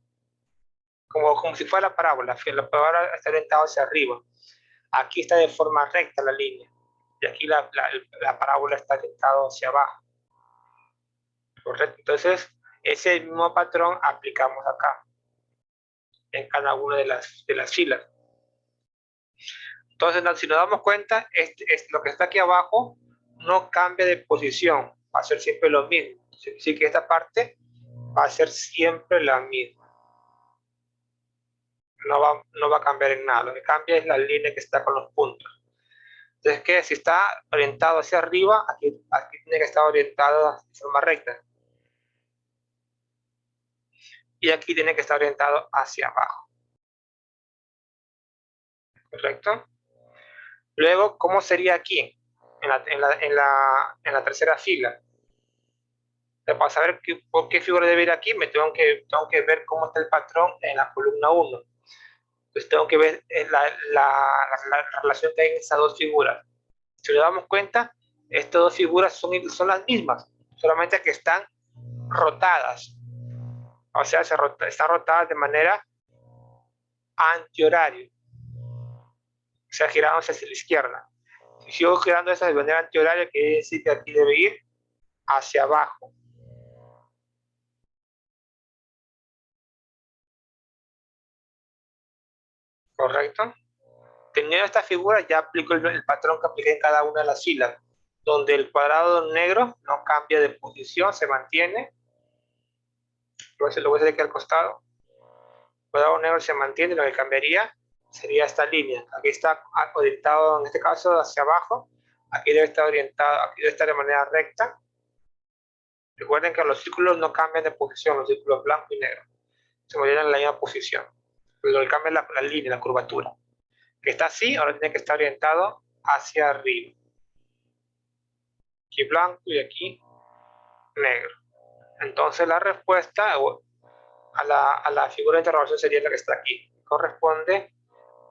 Como si fuera la parábola está orientada hacia arriba. Aquí está de forma recta la línea, y aquí la parábola está orientada hacia abajo. ¿Correcto? Entonces, ese mismo patrón aplicamos acá, en cada una de las filas. Entonces, si nos damos cuenta, lo que está aquí abajo no cambia de posición, va a ser siempre lo mismo. Así que esta parte va a ser siempre la misma. No va a cambiar en nada. Lo que cambia es la línea que está con los puntos. Entonces, ¿qué? Si está orientado hacia arriba, aquí tiene que estar orientado de forma recta. Y aquí tiene que estar orientado hacia abajo. ¿Correcto? Luego, ¿cómo sería aquí? En la tercera fila. Para saber por qué figura debe ir aquí, tengo que ver cómo está el patrón en la columna 1. Entonces tengo que ver la relación que hay en estas dos figuras. Si nos damos cuenta, estas dos figuras son las mismas, solamente que están rotadas. O sea, están rotadas de manera antihorario. O sea, girándose hacia la izquierda. Si sigo girando esa de manera antihoraria, quiere decir que aquí debe ir hacia abajo. ¿Correcto? Teniendo esta figura, ya aplico el patrón que apliqué en cada una de las filas, donde el cuadrado negro no cambia de posición, se mantiene. Lo voy a hacer aquí al costado. El cuadrado negro se mantiene, lo que cambiaría sería esta línea. Aquí está orientado, en este caso, hacia abajo. Aquí debe estar orientado, aquí debe estar de manera recta. Recuerden que los círculos no cambian de posición, los círculos blanco y negro se mantienen en la misma posición. Lo que cambia es la línea, la curvatura. Que está así, ahora tiene que estar orientado hacia arriba. Aquí blanco y aquí negro. Entonces la respuesta a la figura de interrogación sería la que está aquí. Corresponde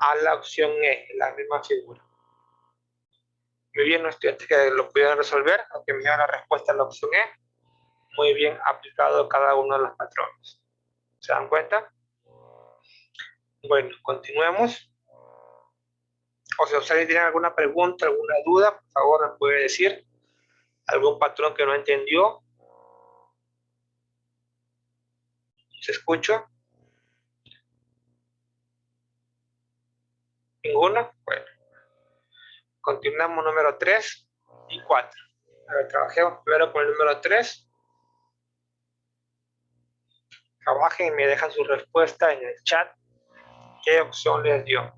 a la opción E, la misma figura. Muy bien, los estudiantes que lo pudieron resolver, aunque me dieron la respuesta a la opción E, muy bien aplicado cada uno de los patrones. ¿Se dan cuenta? Bueno, continuemos. O si ustedes tienen alguna pregunta, alguna duda, por favor me puede decir. ¿Algún patrón que no entendió? ¿Se escucha? ¿Ninguno? Bueno. Continuamos número 3 y 4. A ver, trabajemos primero con el número 3. Trabajen y me dejan su respuesta en el chat. ¿Qué opción les dio?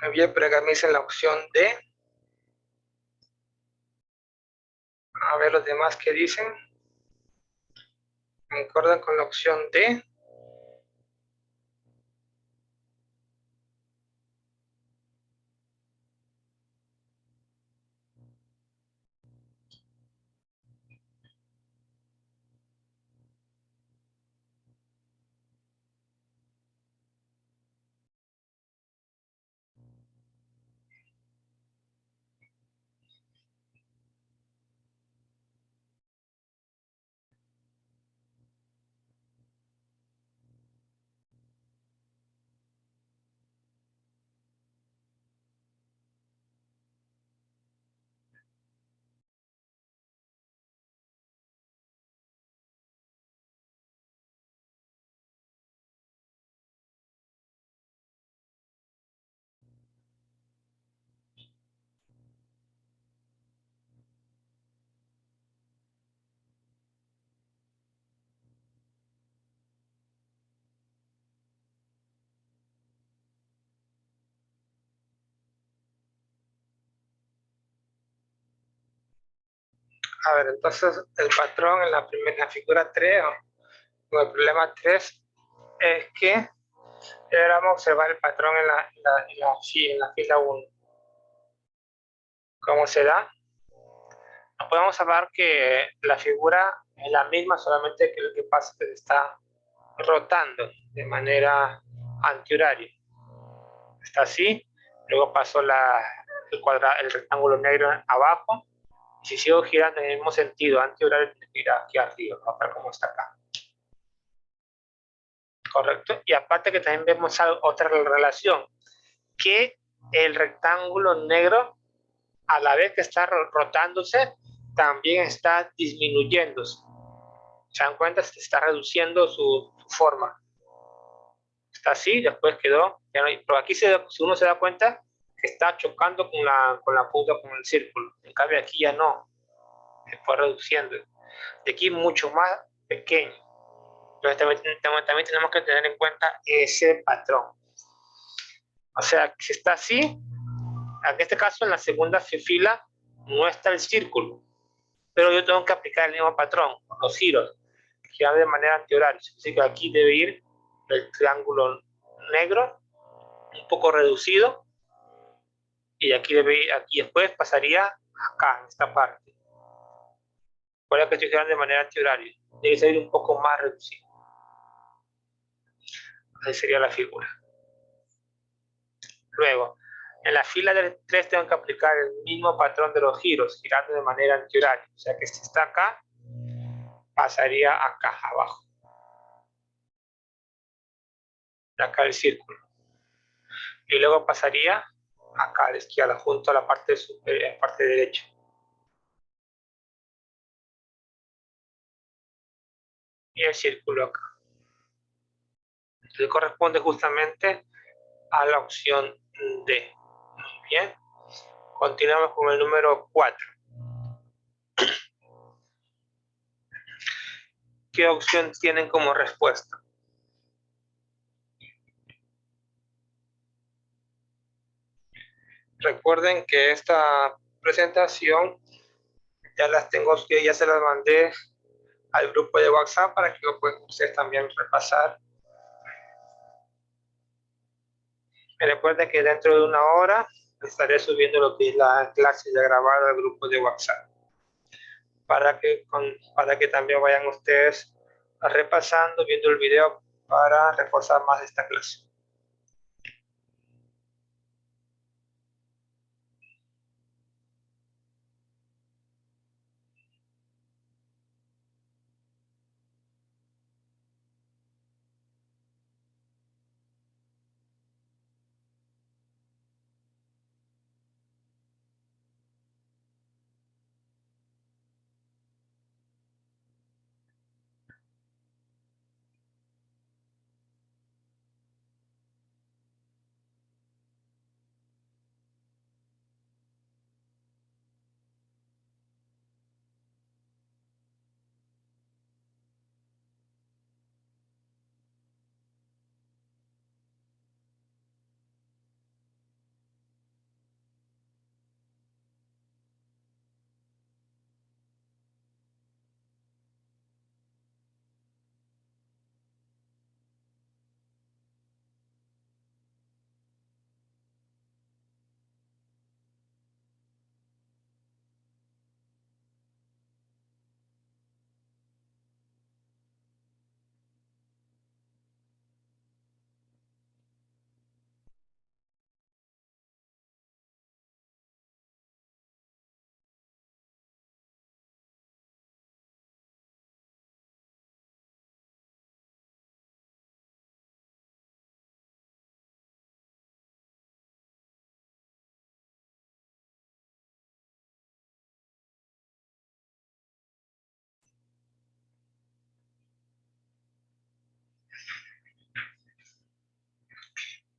Muy bien, pero acá me dicen la opción D. A ver los demás que dicen. ¿Concordan con la opción D? A ver, entonces el patrón en la figura 3, o el problema 3, es que ahora vamos a observar el patrón en la fila 1. ¿Cómo se da? Podemos hablar que la figura es la misma, solamente que lo que pasa es que se está rotando de manera antihoraria. Está así, luego pasó el rectángulo negro abajo, y si sigo girando en el mismo sentido antihorario, tiene que ir aquí arriba, ¿no? Para como está acá. Correcto. Y aparte que también vemos otra relación, que el rectángulo negro, a la vez que está rotándose, también está disminuyéndose. ¿Se dan cuenta? Se está reduciendo su forma. Está así, después quedó. Pero aquí si uno se da cuenta que está chocando con la punta, con el círculo. En cambio aquí ya no. Se fue reduciendo. De aquí mucho más pequeño. Entonces también tenemos que tener en cuenta ese patrón. O sea, si está así, en este caso en la segunda fila no está el círculo, pero yo tengo que aplicar el mismo patrón, los giros, girar de manera antihoraria. Así que aquí debe ir el triángulo negro, un poco reducido, y aquí debe ir, aquí después pasaría acá, en esta parte. Por eso que estoy girando de manera antihoraria, debe ser un poco más reducido. Así sería la figura. Luego, en la fila del 3 tengo que aplicar el mismo patrón de los giros, girando de manera antihoraria. O sea que si está acá, pasaría acá abajo. De acá el círculo. Y luego pasaría acá a la izquierda, junto a la parte superior, parte derecha. Y el círculo acá. Entonces corresponde justamente a la opción D. Muy bien. Continuamos con el número 4. ¿Qué opción tienen como respuesta? Recuerden que esta presentación ya se las mandé al grupo de WhatsApp para que lo puedan ustedes también repasar. Y recuerden que dentro de una hora estaré subiendo lo que es la clase ya grabada al grupo de WhatsApp, para que también vayan ustedes repasando, viendo el video para reforzar más esta clase.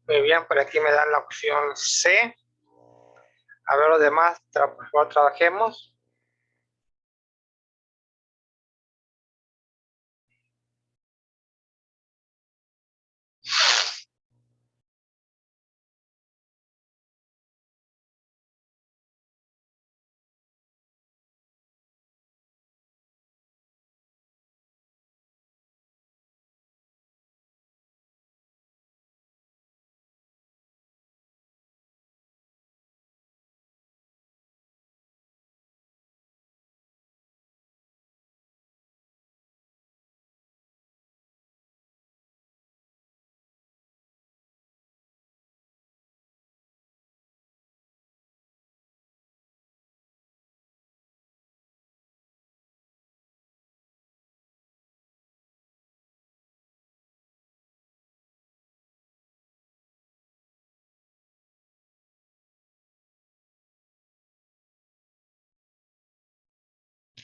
Muy bien, por aquí me dan la opción C. A ver los demás, por favor, trabajemos.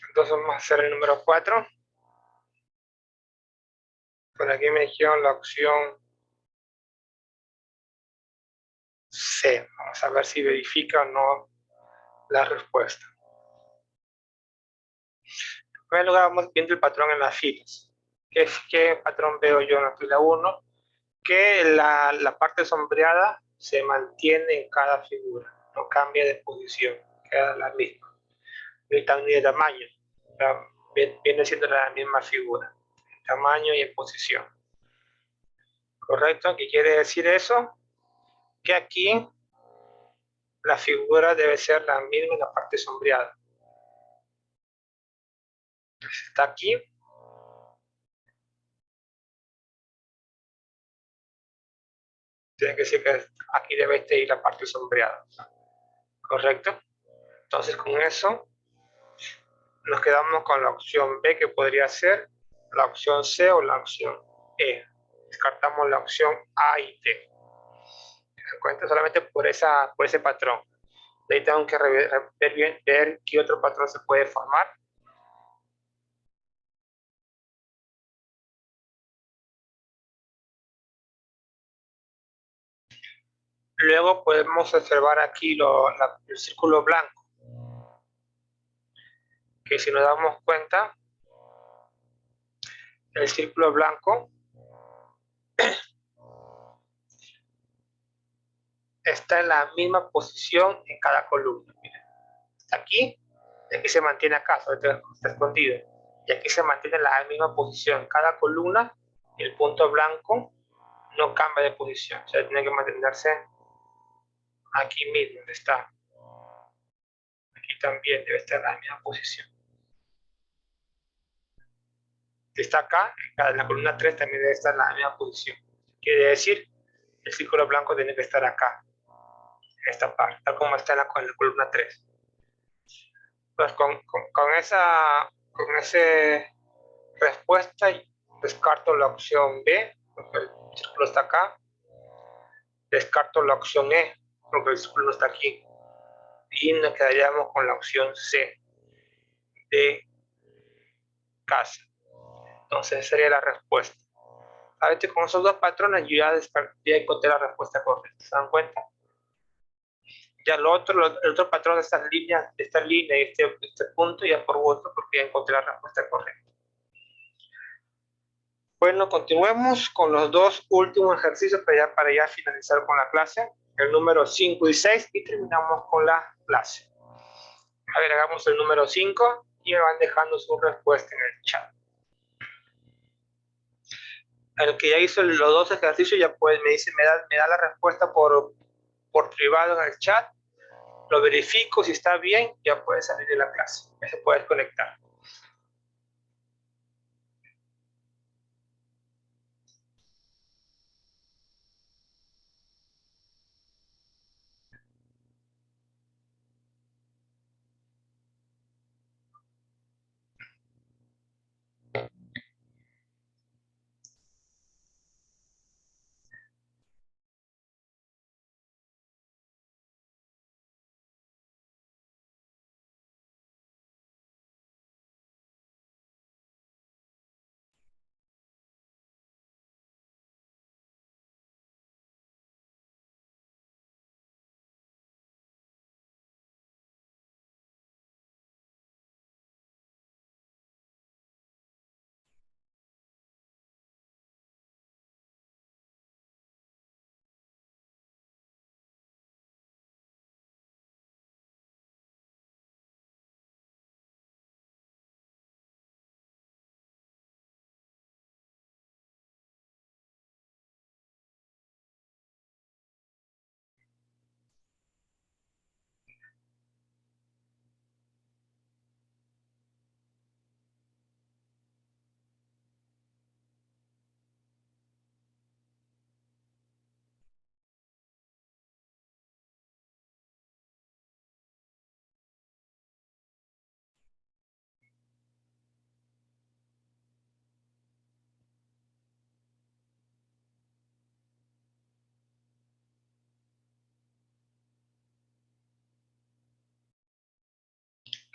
Entonces vamos a hacer el número 4. Por aquí me dijeron la opción C. Vamos a ver si verifica o no la respuesta. En primer lugar, vamos viendo el patrón en las filas. ¿Qué patrón veo yo en la fila 1? Que la parte sombreada se mantiene en cada figura, no cambia de posición, queda la misma, ni de tamaño, o sea, viene siendo la misma figura, en tamaño y en posición. ¿Correcto? ¿Qué quiere decir eso? Que aquí la figura debe ser la misma en la parte sombreada. Está aquí. Tiene que decir que aquí debe ir la parte sombreada. ¿Correcto? Entonces con eso nos quedamos con la opción B, que podría ser la opción C o la opción E. Descartamos la opción A y D. ¿Se cuenta? Solamente por ese patrón. De ahí tengo que ver qué otro patrón se puede formar. Luego podemos observar aquí el círculo blanco, que si nos damos cuenta, el círculo blanco está en la misma posición en cada columna. Miren, está aquí, y aquí se mantiene acá, está escondido. Y aquí se mantiene en la misma posición en cada columna, y el punto blanco no cambia de posición, o sea, tiene que mantenerse aquí mismo, donde está. Aquí también debe estar en la misma posición. Si está acá, en la columna 3 también debe estar en la misma posición. Quiere decir, el círculo blanco tiene que estar acá, en esta parte, tal como está en la columna 3. Pues con esa respuesta descarto la opción B, porque el círculo está acá. Descarto la opción E, porque el círculo no está aquí. Y nos quedaríamos con la opción C, de casa. Entonces esa sería la respuesta. A ver, con esos dos patrones yo ya encontré la respuesta correcta. ¿Se dan cuenta? Ya el otro patrón de estas líneas, de esta línea y este punto, ya por voto, porque ya encontré la respuesta correcta. Bueno, continuemos con los dos últimos ejercicios para ya finalizar con la clase, el número 5 y 6, y terminamos con la clase. A ver, hagamos el número 5 y me van dejando su respuesta en el chat. El que ya hizo los dos ejercicios ya pues me da la respuesta por privado en el chat, lo verifico, si está bien, ya puede salir de la clase, ya se puede conectar.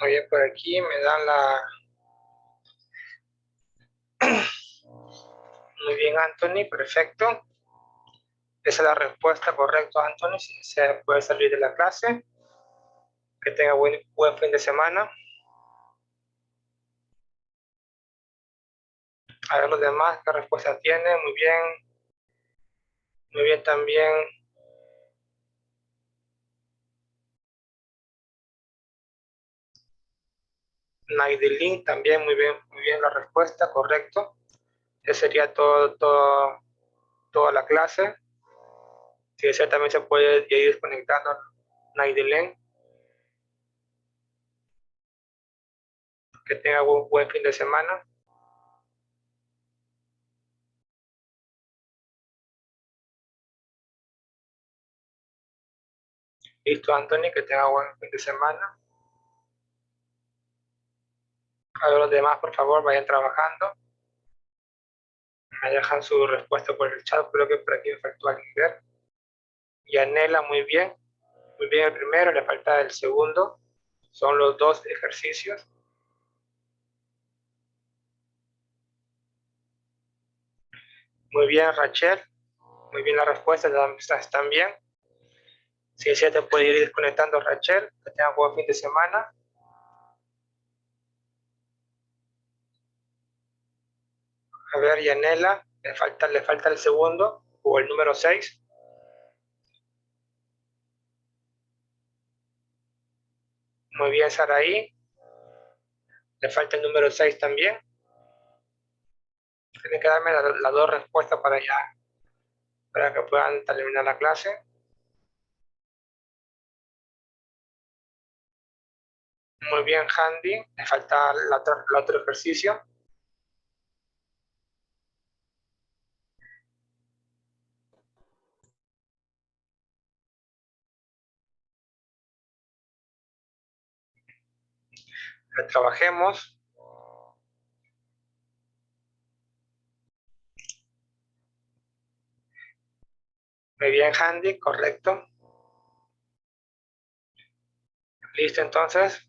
Muy bien, por aquí me dan la... Muy bien, Anthony, perfecto. Esa es la respuesta correcta, Anthony. Si se puede salir de la clase. Que tenga buen fin de semana. A ver los demás, ¿qué respuesta tiene? Muy bien. Muy bien también. Naidelin también, muy bien la respuesta, correcto. Esa sería toda la clase. Si desea también se puede ir desconectando Naidelin. Que tenga buen fin de semana. Listo, Anthony, que tenga buen fin de semana. A ver los demás, por favor, vayan trabajando. Me dejan su respuesta por el chat, creo que por aquí me faltó alguien ver. Y Anela, muy bien el primero, le falta el segundo. Son los dos ejercicios. Muy bien, Rachel. Muy bien la respuesta, están bien. Si desea te puede ir desconectando, Rachel. Que tengan buen fin de semana. A ver, Yanela, le falta el segundo, o el número 6. Muy bien, Saraí. Le falta el número 6 también. Tienen que darme las dos respuestas para que puedan terminar la clase. Muy bien, Handy. Le falta el otro ejercicio. Trabajemos. Muy bien, Handy, correcto. Listo, entonces.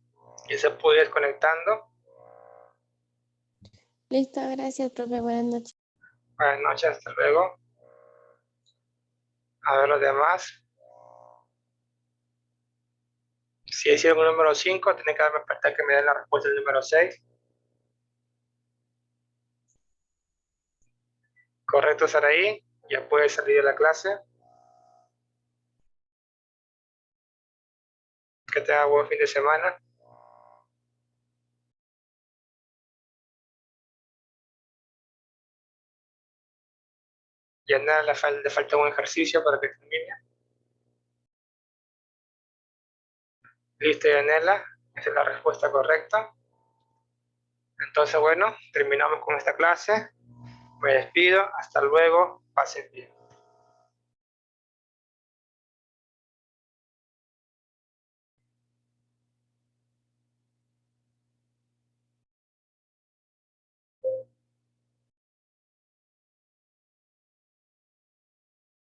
Y se puede ir desconectando. Listo, gracias, profe. Buenas noches. Buenas noches, hasta luego. A ver los demás. Si hicieron el número 5, tienen que darme falta que me den la respuesta del número 6. Correcto, Saraí. Ya puedes salir de la clase. Que tenga buen fin de semana. Y a nada le falta un ejercicio para que termine. Listo, Yanela. Esa es la respuesta correcta. Entonces, bueno, terminamos con esta clase. Me despido. Hasta luego. Pasen bien.